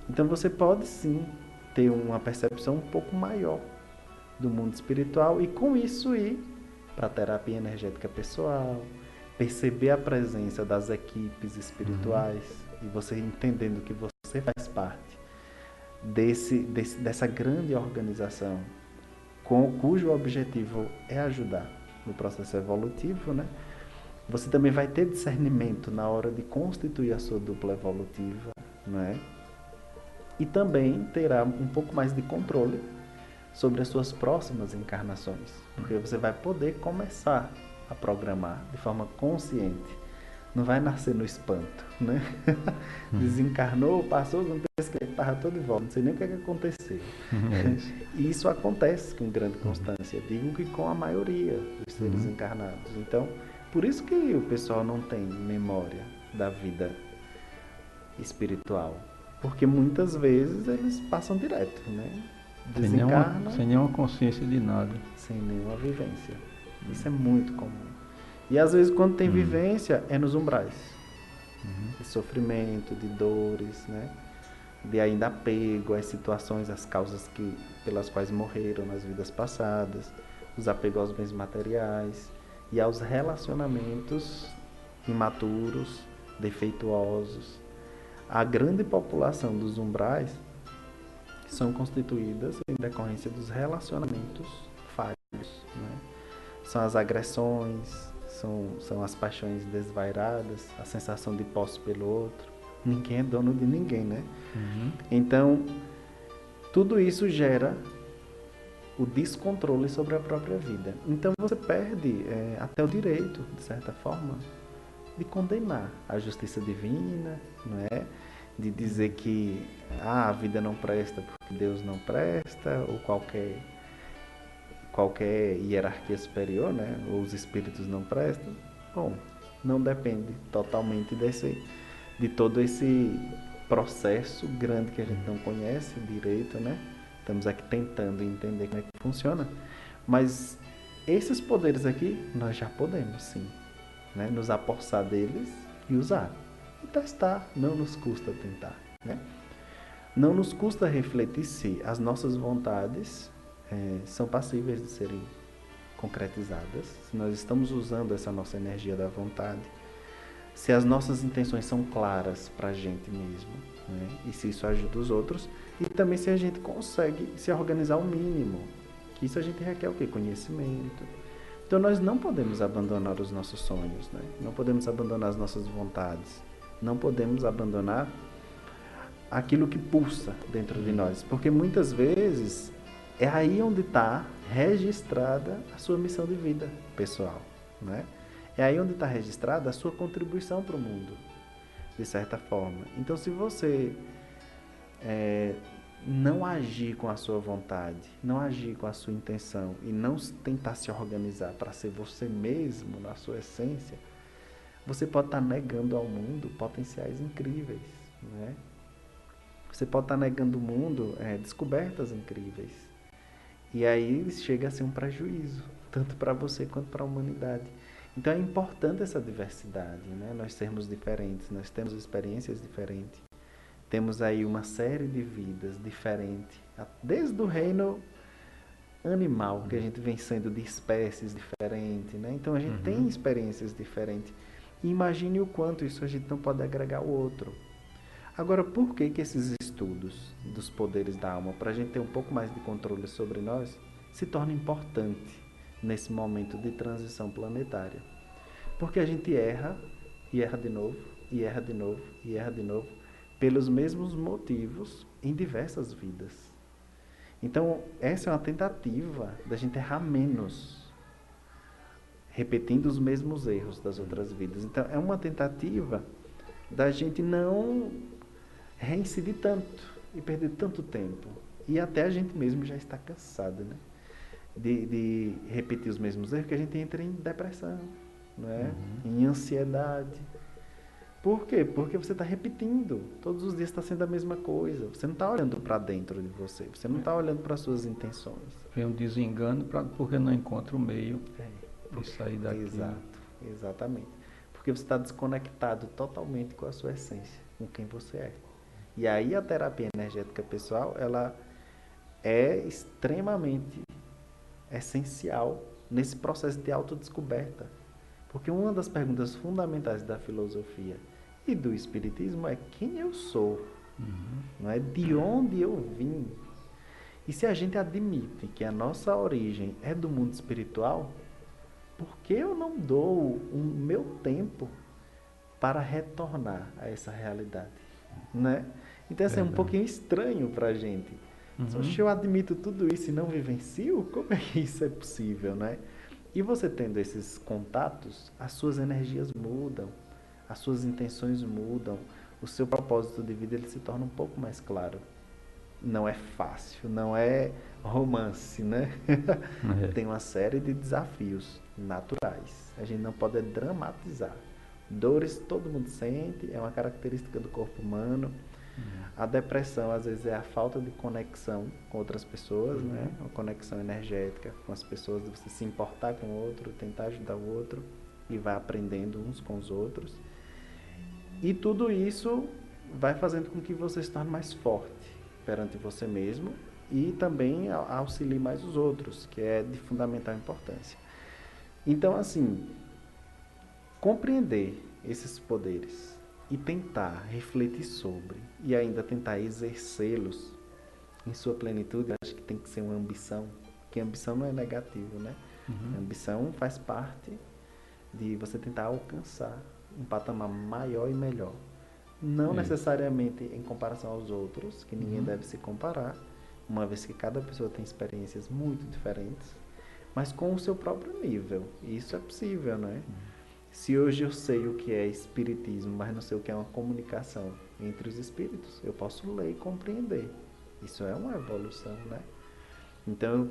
Então você pode sim ter uma percepção um pouco maior do mundo espiritual e com isso ir para a terapia energética pessoal, perceber a presença das equipes espirituais e você entendendo que você faz parte dessa grande organização cujo objetivo é ajudar no processo evolutivo, né? Você também vai ter discernimento na hora de constituir a sua dupla evolutiva, né? E também terá um pouco mais de controle sobre as suas próximas encarnações, porque você vai poder começar a programar de forma consciente. Não vai nascer no espanto, né? Desencarnou, passou, não pensa que estava todo de volta, não sei nem o que aconteceu. E isso acontece com grande constância, digo que com a maioria dos seres encarnados. Então, por isso que o pessoal não tem memória da vida espiritual, porque muitas vezes eles passam direto, né? Desencarnam Sem nenhuma consciência de nada. sem nenhuma vivência. Isso é muito comum. E às vezes quando tem vivência é nos umbrais. De sofrimento, de dores, né? De ainda apego às situações, às causas pelas quais morreram nas vidas passadas, os apegos aos bens materiais e aos relacionamentos imaturos, defeituosos. A grande população dos umbrais são constituídas em decorrência dos relacionamentos falhos, né? São as agressões, são as paixões desvairadas, a sensação de posse pelo outro. Ninguém é dono de ninguém, né? Então, tudo isso gera o descontrole sobre a própria vida. Então, você perde até o direito, de certa forma, de condenar a justiça divina, não é? De dizer que a vida não presta porque Deus não presta, ou qualquer hierarquia superior, né? Ou os espíritos não prestam. Bom, não depende totalmente de todo esse processo grande que a gente não conhece direito, né? Estamos aqui tentando entender como é que funciona, mas esses poderes aqui nós já podemos sim, né? Nos apossar deles e usar e testar, não nos custa tentar, né? Não nos custa refletir se as nossas vontades são passíveis de serem concretizadas, se nós estamos usando essa nossa energia da vontade, se as nossas intenções são claras para a gente mesmo, né? E se isso ajuda os outros, e também se a gente consegue se organizar o mínimo, que isso a gente requer o quê? Conhecimento. Então nós não podemos abandonar os nossos sonhos, né? Não podemos abandonar as nossas vontades, não podemos abandonar aquilo que pulsa dentro de nós, porque muitas vezes é aí onde está registrada a sua missão de vida pessoal, né? É aí onde está registrada a sua contribuição para o mundo, de certa forma. Então, se você não agir com a sua vontade, não agir com a sua intenção e não tentar se organizar para ser você mesmo na sua essência, você pode estar negando ao mundo potenciais incríveis, né? Você pode estar negando ao mundo descobertas incríveis. E aí chega a ser um prejuízo, tanto para você quanto para a humanidade. Então é importante essa diversidade, né? Nós sermos diferentes, nós temos experiências diferentes. Temos aí uma série de vidas diferentes, desde o reino animal, que a gente vem sendo de espécies diferentes, né? Então a gente tem experiências diferentes. E imagine o quanto isso a gente não pode agregar ao outro. Agora, por que esses estudos dos poderes da alma, para a gente ter um pouco mais de controle sobre nós, se torna importante nesse momento de transição planetária? Porque a gente erra, e erra de novo, e erra de novo, e erra de novo, pelos mesmos motivos em diversas vidas. Então, essa é uma tentativa da gente errar menos, repetindo os mesmos erros das outras vidas. Então, é uma tentativa da gente não reincidir tanto e perder tanto tempo. E até a gente mesmo já está cansado, né? De repetir os mesmos erros, que a gente entra em depressão, não é? Em ansiedade. Por quê? Porque você está repetindo. Todos os dias está sendo a mesma coisa. Você não está olhando para dentro de você. Você não está olhando para as suas intenções. Vem um desengano porque não encontra o meio de sair daqui. Exato. Exatamente. Porque você está desconectado totalmente com a sua essência, com quem você é. E aí a terapia energética pessoal, ela é extremamente essencial nesse processo de autodescoberta. Porque uma das perguntas fundamentais da filosofia e do espiritismo é quem eu sou, não é de onde eu vim. E se a gente admite que a nossa origem é do mundo espiritual, por que eu não dou o meu tempo para retornar a essa realidade, né? Então, assim, é um pouquinho estranho para a gente. Se eu admito tudo isso e não vivencio, como é que isso é possível, né? E você tendo esses contatos, as suas energias mudam, as suas intenções mudam, o seu propósito de vida ele se torna um pouco mais claro. Não é fácil, não é romance, né? Tem uma série de desafios naturais. A gente não pode dramatizar. Dores todo mundo sente, é uma característica do corpo humano. A depressão, às vezes, é a falta de conexão com outras pessoas, né? Uma conexão energética com as pessoas, de você se importar com o outro, tentar ajudar o outro e vai aprendendo uns com os outros. E tudo isso vai fazendo com que você se torne mais forte perante você mesmo e também auxilie mais os outros, que é de fundamental importância. Então, assim, compreender esses poderes e tentar refletir sobre e ainda tentar exercê-los em sua plenitude, eu acho que tem que ser uma ambição, porque ambição não é negativo, né? A ambição faz parte de você tentar alcançar um patamar maior e melhor. Não necessariamente em comparação aos outros, que ninguém deve se comparar, uma vez que cada pessoa tem experiências muito diferentes, mas com o seu próprio nível. E isso é possível, não é? Se hoje eu sei o que é espiritismo, mas não sei o que é uma comunicação entre os espíritos, eu posso ler e compreender. Isso é uma evolução, né? Então,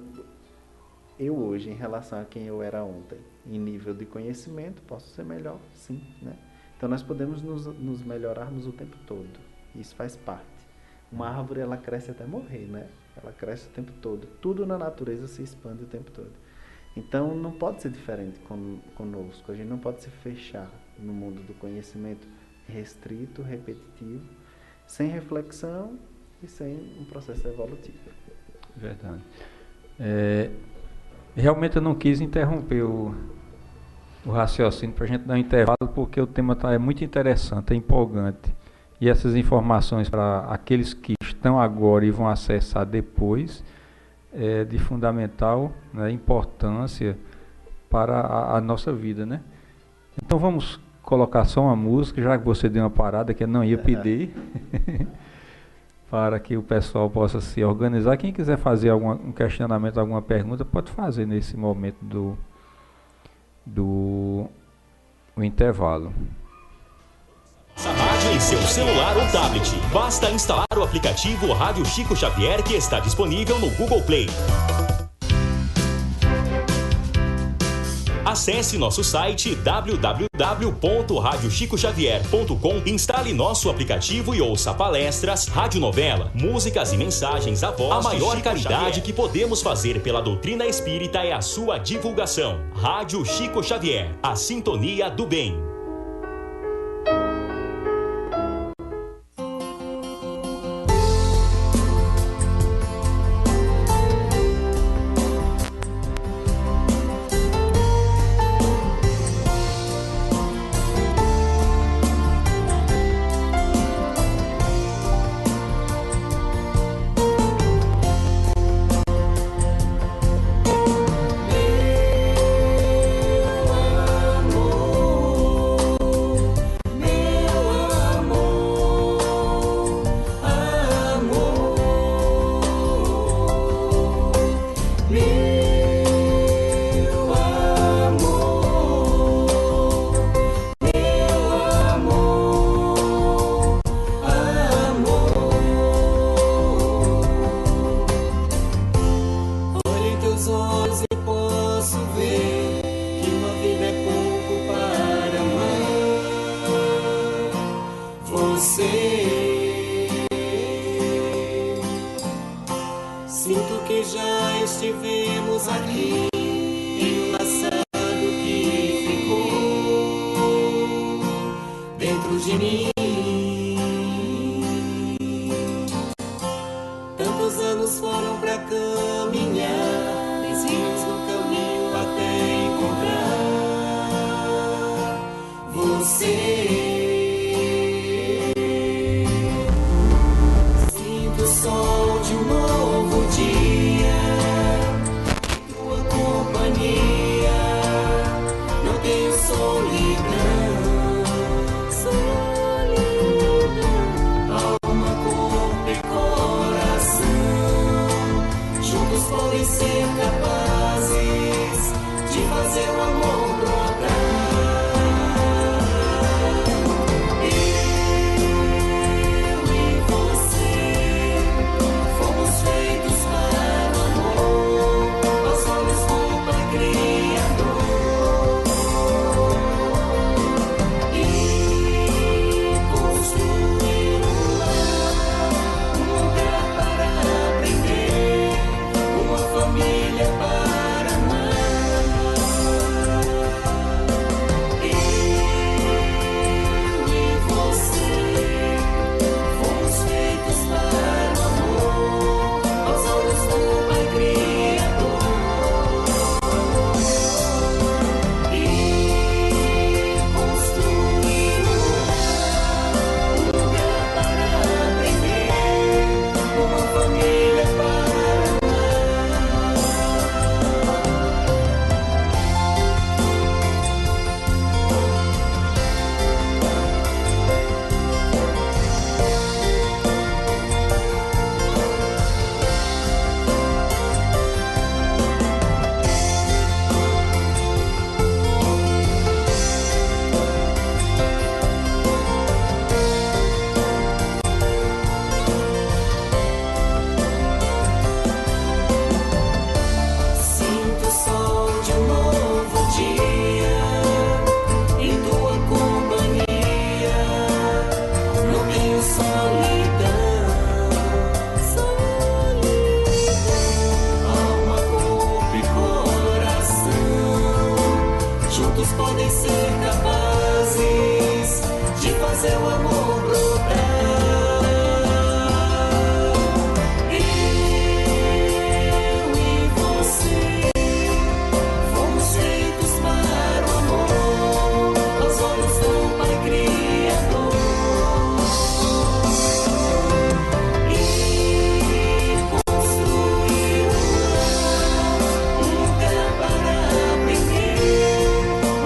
eu hoje, em relação a quem eu era ontem, em nível de conhecimento, posso ser melhor, sim, né? Então, nós podemos nos melhorarmos o tempo todo. Isso faz parte. Uma árvore, ela cresce até morrer, né? Ela cresce o tempo todo. Tudo na natureza se expande o tempo todo. Então, não pode ser diferente conosco. A gente não pode se fechar no mundo do conhecimento restrito, repetitivo, sem reflexão e sem um processo evolutivo. Verdade. Realmente eu não quis interromper o raciocínio para a gente dar um intervalo, porque o tema é muito interessante, é empolgante. E essas informações para aqueles que estão agora e vão acessar depois, é de fundamental, né, importância para a nossa vida, né? Então vamos colocar só uma música, já que você deu uma parada que eu não ia pedir, para que o pessoal possa se organizar. Quem quiser fazer um questionamento, alguma pergunta, pode fazer nesse momento do intervalo. Essa rádio em seu celular ou tablet. Basta instalar o aplicativo Rádio Chico Xavier, que está disponível no Google Play. Acesse nosso site www.radiochicoxavier.com, instale nosso aplicativo e ouça palestras, radionovela, músicas e mensagens à voz. A maior caridade que podemos fazer pela doutrina espírita é a sua divulgação. Rádio Chico Xavier, a sintonia do bem. Estivemos aqui em um passado que ficou. de mim. Tantos anos foram pra caminhar, desvios no caminho até encontrar você. Sinto o sol de um novo dia, tua companhia, não tenho solidão. Alma, corpo e coração juntos podem ser capazes de fazer o amor brotar. Eu e você fomos feitos para o amor, aos olhos do Pai Criador. E construir um lugar para aprender, uma família para amar. Eu e você fomos feitos para o amor, aos olhos do Pai Criador. E construir um lugar para aprender, uma família para amar. Sinto o sol de um novo dia em tua companhia, não tenho solidão. Alma, corpo e coração juntos podem ser capazes de fazer o amor brotar. Eu e você fomos feitos para o amor, aos olhos do Pai Criador. E construir um lugar para aprender,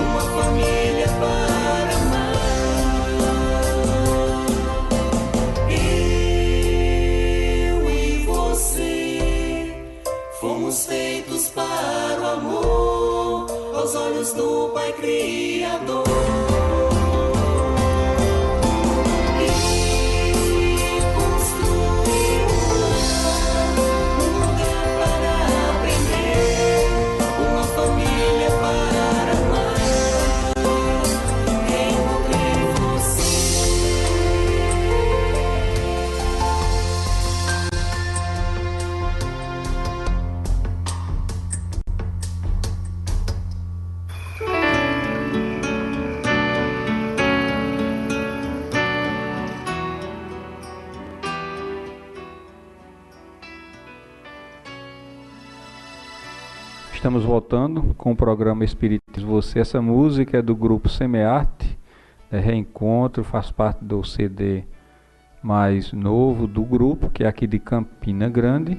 uma família para amar. Eu e você fomos feitos para o amor, aos olhos do Pai Criador. E construir um lugar para aprender, uma família para amar. Encontrei você. Estamos voltando com o programa Espiritismo Você. Essa música é do grupo Semearte, Reencontro, faz parte do CD mais novo do grupo, que é aqui de Campina Grande.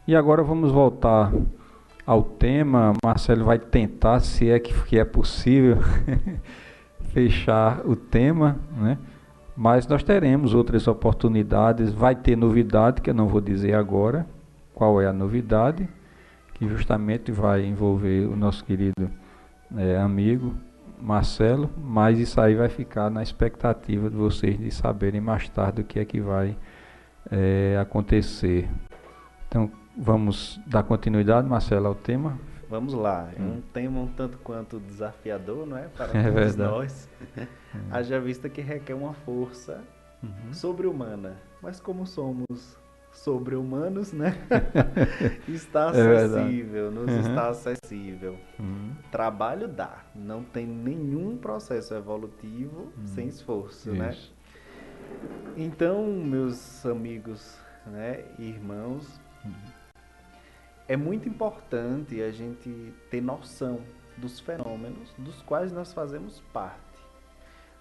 E agora vamos voltar ao tema. Marcelo vai tentar, se é que é possível, fechar o tema, né? Mas nós teremos outras oportunidades. Vai ter novidade, que eu não vou dizer agora qual é a novidade, que justamente vai envolver o nosso querido amigo Marcelo, mas isso aí vai ficar na expectativa de vocês de saberem mais tarde o que é que vai acontecer. Então vamos dar continuidade, Marcelo, ao tema. Vamos lá, é um tema um tanto quanto desafiador, não é? Para É todos verdade. nós. Haja vista que requer uma força sobre-humana. Mas como somos sobre-humanos, né? Está verdade. acessível, nos está acessível. Trabalho dá, não tem nenhum processo evolutivo sem esforço, né? Isso. Então, meus amigos, né, e irmãos, é muito importante a gente ter noção dos fenômenos dos quais nós fazemos parte.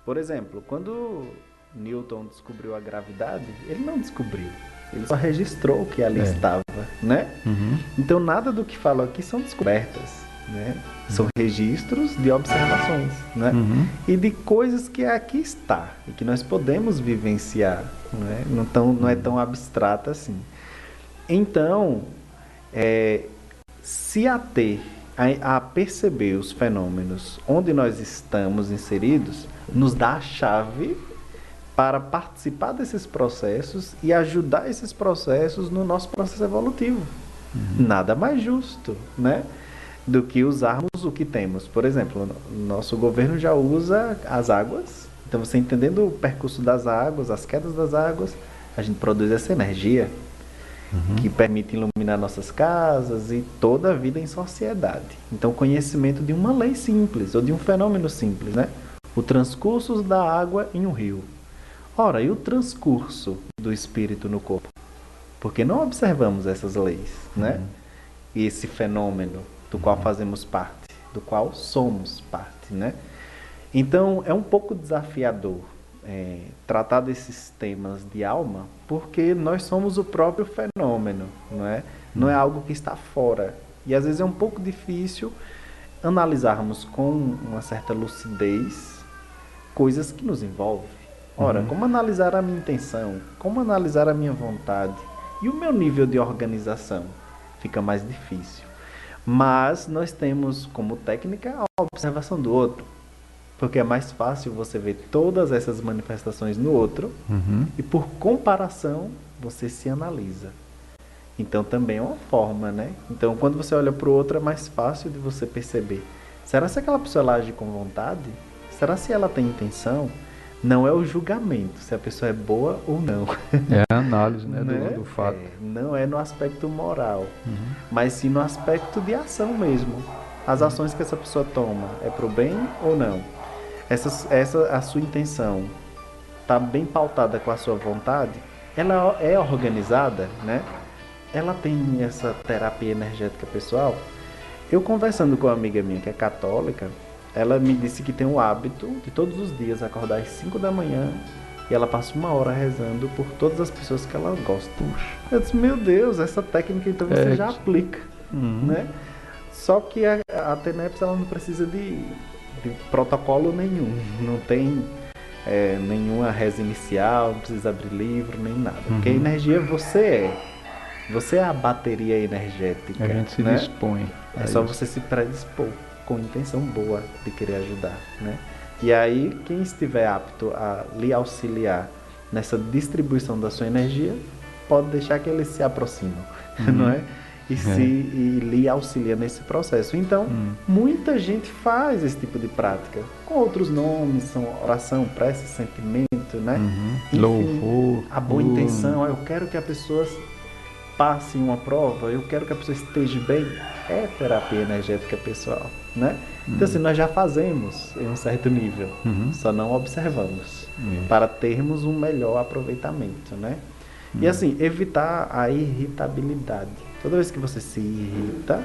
Por exemplo, quando Newton descobriu a gravidade, ele não descobriu, ele só registrou que ali estava, né? Então, nada do que falo aqui são descobertas, né? São registros de observações, né? E de coisas que aqui está e que nós podemos vivenciar, né? Não é tão abstrata assim. Então, se ater a perceber os fenômenos onde nós estamos inseridos, nos dá a chave para participar desses processos e ajudar esses processos no nosso processo evolutivo. Nada mais justo, né, do que usarmos o que temos. Por exemplo, nosso governo já usa as águas. Então, você entendendo o percurso das águas, as quedas das águas, a gente produz essa energia que permite iluminar nossas casas e toda a vida em sociedade. Então, conhecimento de uma lei simples, ou de um fenômeno simples, né? O transcurso da água em um rio. Ora, e o transcurso do espírito no corpo? Porque não observamos essas leis, né? E esse fenômeno do qual fazemos parte, do qual somos parte, né? Então, é um pouco desafiador tratar desses temas de alma, porque nós somos o próprio fenômeno, não é? Não é algo que está fora. E às vezes é um pouco difícil analisarmos com uma certa lucidez coisas que nos envolvem. Ora, como analisar a minha intenção? Como analisar a minha vontade? E o meu nível de organização? Fica mais difícil. Mas nós temos como técnica a observação do outro. Porque é mais fácil você ver todas essas manifestações no outro e, por comparação, você se analisa. Então, também é uma forma, né? Então, quando você olha para o outro, é mais fácil de você perceber. Será que aquela pessoa age com vontade? Será se ela tem intenção? Não é o julgamento, se a pessoa é boa ou não. É a análise, né, Né? do fato. Não é no aspecto moral, mas sim no aspecto de ação mesmo. As ações que essa pessoa toma, é para o bem ou não? A sua intenção está bem pautada com a sua vontade? Ela é organizada, né? Ela tem essa terapia energética pessoal? Eu conversando com uma amiga minha que é católica, ela me disse que tem o hábito de todos os dias acordar às 5 da manhã e ela passa 1 hora rezando por todas as pessoas que ela gosta. Eu disse, meu Deus, essa técnica então você já aplica, né? Só que a TENEPS ela não precisa de protocolo nenhum, não tem nenhuma reza inicial, não precisa abrir livro, nem nada. Porque a energia você é a bateria energética. A gente se né? dispõe. É só você se predispor com intenção boa de querer ajudar, né? E aí, quem estiver apto a lhe auxiliar nessa distribuição da sua energia, pode deixar que eles se aproximam, não é? E lhe auxilia nesse processo. Então, muita gente faz esse tipo de prática. Com outros nomes, são oração, prece, sentimento, né? Enfim, louvor. a boa intenção. Eu quero que a pessoa passe em uma prova, eu quero que a pessoa esteja bem. É terapia energética pessoal, né? Então, assim, nós já fazemos em um certo nível, só não observamos, para termos um melhor aproveitamento, né? E assim, evitar a irritabilidade. Toda vez que você se irrita,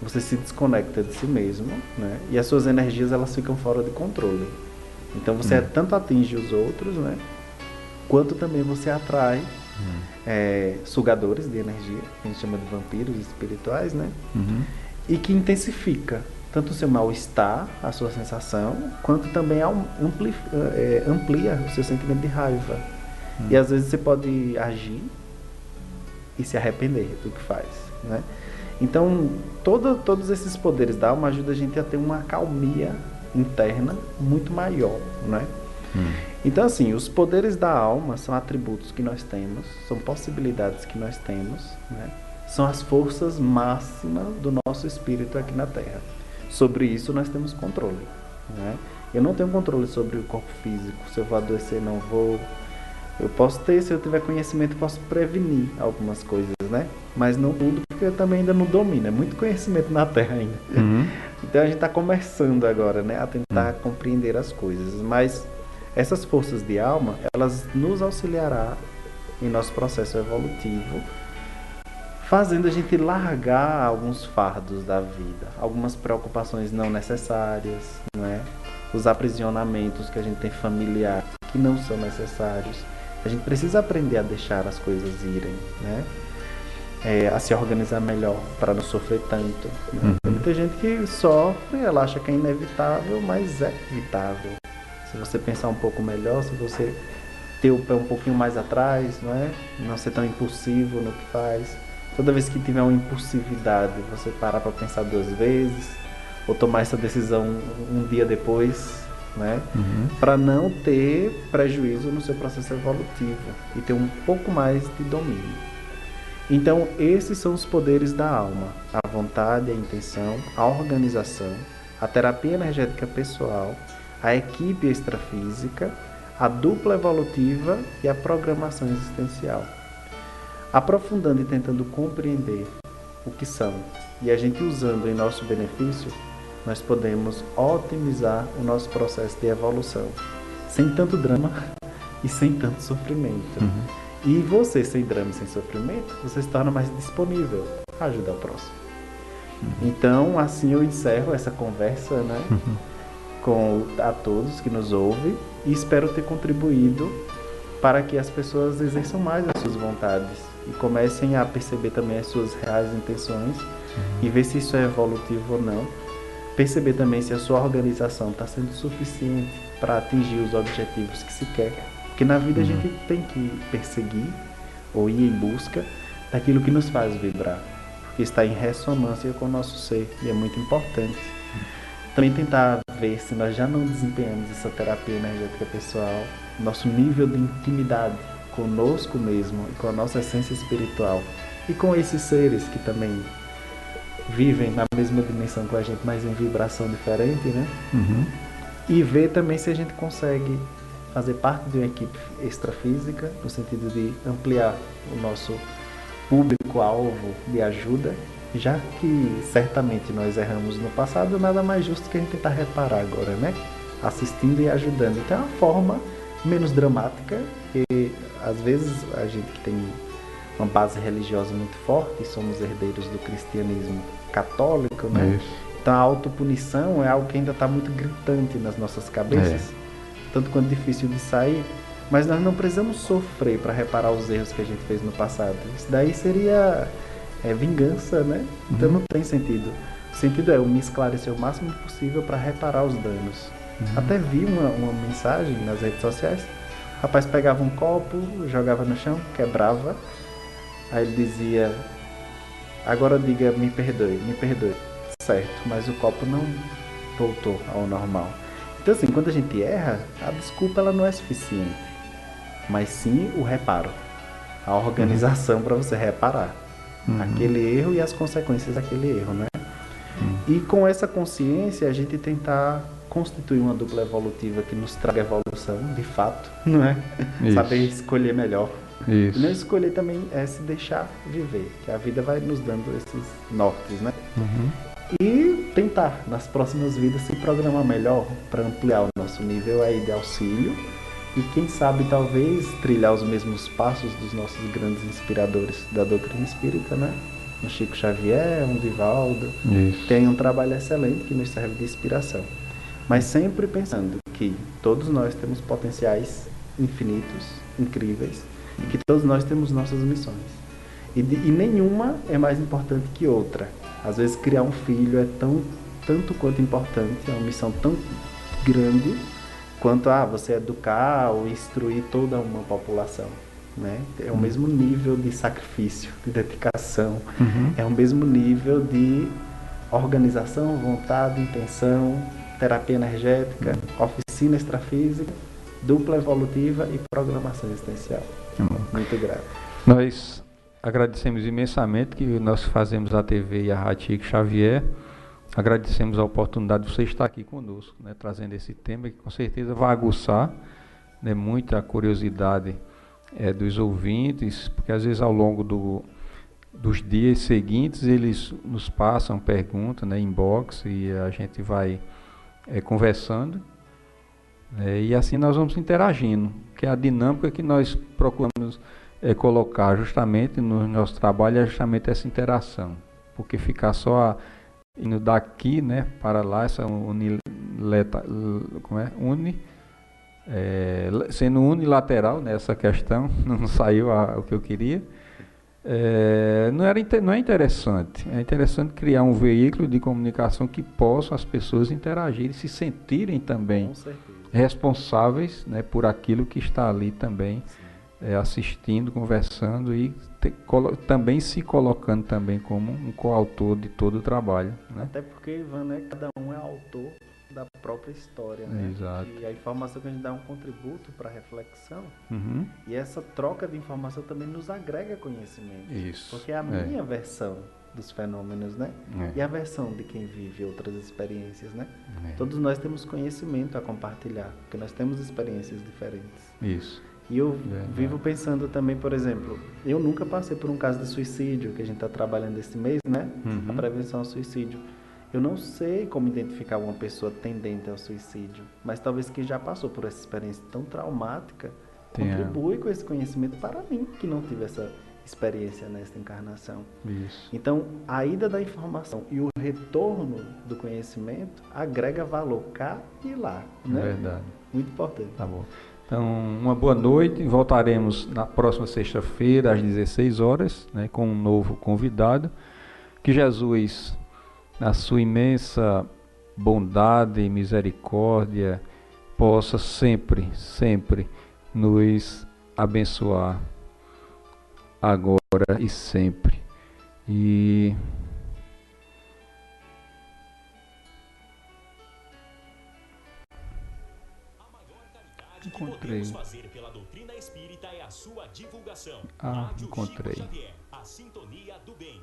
você se desconecta de si mesmo, né? E as suas energias, elas ficam fora de controle. Então você tanto atinge os outros, né? Quanto também você atrai sugadores de energia, que a gente chama de vampiros espirituais, né? E que intensifica tanto o seu mal-estar, a sua sensação, quanto também amplia o seu sentimento de raiva. E às vezes você pode agir e se arrepender do que faz, né? Então, todos esses poderes da alma ajudam a gente a ter uma calmia interna muito maior, né? Então, assim, os poderes da alma são atributos que nós temos, são possibilidades que nós temos, né? São as forças máximas do nosso espírito aqui na Terra. Sobre isso nós temos controle, né? Eu não tenho controle sobre o corpo físico, se eu vou adoecer, não vou. Eu posso ter, se eu tiver conhecimento, eu posso prevenir algumas coisas, né? Mas não tudo, porque eu também ainda não domino. É muito conhecimento na Terra ainda. Então a gente está começando agora, né? A tentar compreender as coisas. Mas essas forças de alma, elas nos auxiliará em nosso processo evolutivo, fazendo a gente largar alguns fardos da vida, algumas preocupações não necessárias, né? Os aprisionamentos que a gente tem familiar que não são necessários. A gente precisa aprender a deixar as coisas irem, né? A se organizar melhor para não sofrer tanto, né? Tem muita gente que sofre, ela acha que é inevitável, mas é evitável. Se você pensar um pouco melhor, se você ter o pé um pouquinho mais atrás, não é? Não ser tão impulsivo no que faz. Toda vez que tiver uma impulsividade, você parar para pensar 2 vezes, ou tomar essa decisão um dia depois, né? Para não ter prejuízo no seu processo evolutivo e ter um pouco mais de domínio. Então, esses são os poderes da alma: a vontade, a intenção, a organização, a terapia energética pessoal, a equipe extrafísica, a dupla evolutiva e a programação existencial. Aprofundando e tentando compreender o que são, e a gente usando em nosso benefício, nós podemos otimizar o nosso processo de evolução, sem tanto drama e sem tanto sofrimento. E você, sem drama e sem sofrimento, você se torna mais disponível a ajudar o próximo. Então, assim eu encerro essa conversa, né, a todos que nos ouvem, e espero ter contribuído para que as pessoas exerçam mais as suas vontades e comecem a perceber também as suas reais intenções e ver se isso é evolutivo ou não. Perceber também se a sua organização está sendo suficiente para atingir os objetivos que se quer. Porque na vida a gente tem que perseguir ou ir em busca daquilo que nos faz vibrar, porque está em ressonância com o nosso ser, e é muito importante. Também tentar ver se nós já não desempenhamos essa terapia energética pessoal, nosso nível de intimidade conosco mesmo e com a nossa essência espiritual e com esses seres que também vivem na mesma dimensão que a gente, mas em vibração diferente, né? E ver também se a gente consegue fazer parte de uma equipe extrafísica, no sentido de ampliar o nosso público-alvo de ajuda, já que certamente nós erramos no passado, nada mais justo que a gente tentar reparar agora, né? Assistindo e ajudando. Então é uma forma menos dramática, e às vezes a gente que tem uma base religiosa muito forte, somos herdeiros do cristianismo católico, né? Então a autopunição é algo que ainda está muito gritante nas nossas cabeças, tanto quanto difícil de sair, mas nós não precisamos sofrer para reparar os erros que a gente fez no passado. Isso daí seria vingança, né? Então não tem sentido. O sentido é eu me esclarecer o máximo possível para reparar os danos. Até vi uma mensagem nas redes sociais. O rapaz pegava um copo, jogava no chão, quebrava. Aí ele dizia: agora diga, me perdoe, me perdoe. Certo, mas o copo não voltou ao normal. Então assim, quando a gente erra, a desculpa ela não é suficiente, mas sim o reparo, a organização para você reparar aquele erro e as consequências daquele erro, né? E com essa consciência a gente tentar constituir uma dupla evolutiva que nos traga evolução, de fato, não é? Isso. Saber escolher melhor. Isso. E não escolher também é se deixar viver, que a vida vai nos dando esses nortes, né? E tentar, nas próximas vidas, se programar melhor para ampliar o nosso nível aí de auxílio e, quem sabe, talvez trilhar os mesmos passos dos nossos grandes inspiradores da doutrina espírita, né? Um Chico Xavier, um Divaldo. Isso. Tem um trabalho excelente que nos serve de inspiração. Mas sempre pensando que todos nós temos potenciais infinitos, incríveis, e que todos nós temos nossas missões. E nenhuma é mais importante que outra. Às vezes criar um filho é tanto quanto importante, é uma missão tão grande quanto você educar ou instruir toda uma população, né? É o mesmo nível de sacrifício, de dedicação, é o mesmo nível de organização, vontade, intenção, terapia energética, oficina extrafísica, dupla evolutiva e programação existencial. Muito grato. Nós agradecemos imensamente que nós fazemos a TV e a Rádio Chico Xavier. Agradecemos a oportunidade de você estar aqui conosco, né, trazendo esse tema que com certeza vai aguçar, né, muita curiosidade dos ouvintes, porque às vezes ao longo dos dias seguintes eles nos passam perguntas, né, inbox, e a gente vai conversando, e assim nós vamos interagindo, que é a dinâmica que nós procuramos colocar justamente no nosso trabalho, é justamente essa interação, porque ficar só indo daqui, né, para lá, essa sendo unilateral nessa questão, não saiu o que eu queria, não é interessante. É interessante criar um veículo de comunicação que possa as pessoas interagirem, se sentirem também responsáveis, né, por aquilo que está ali também, assistindo, conversando e também se colocando também como um coautor de todo o trabalho, né? Até porque, Ivan, né, cada um é autor da própria história, né? Exato. E a informação que a gente dá é um contributo para a reflexão. Uhum. E essa troca de informação também nos agrega conhecimento. Isso. Porque é a minha versão dos fenômenos, né? E a versão de quem vive outras experiências, né? Todos nós temos conhecimento a compartilhar, porque nós temos experiências diferentes. Isso. E eu vivo pensando também, por exemplo, eu nunca passei por um caso de suicídio, que a gente está trabalhando esse mês, né? A prevenção ao suicídio. Eu não sei como identificar uma pessoa tendente ao suicídio, mas talvez quem já passou por essa experiência tão traumática contribui com esse conhecimento para mim, que não tive essa experiência nesta encarnação. Isso. Então, a ida da informação e o retorno do conhecimento agrega valor cá e lá, né? Verdade. Muito importante. Tá bom. Então, uma boa noite. Voltaremos na próxima sexta-feira, às 16 horas, né, com um novo convidado. Que Jesus, na sua imensa bondade e misericórdia, possa sempre, sempre nos abençoar, agora e sempre. E que podemos fazer pela doutrina espírita é a sua divulgação. Rádio encontrei. Chico Xavier, a sintonia do bem.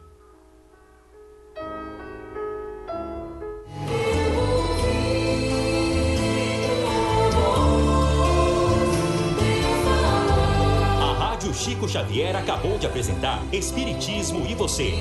A Rádio Chico Xavier acabou de apresentar Espiritismo e Você.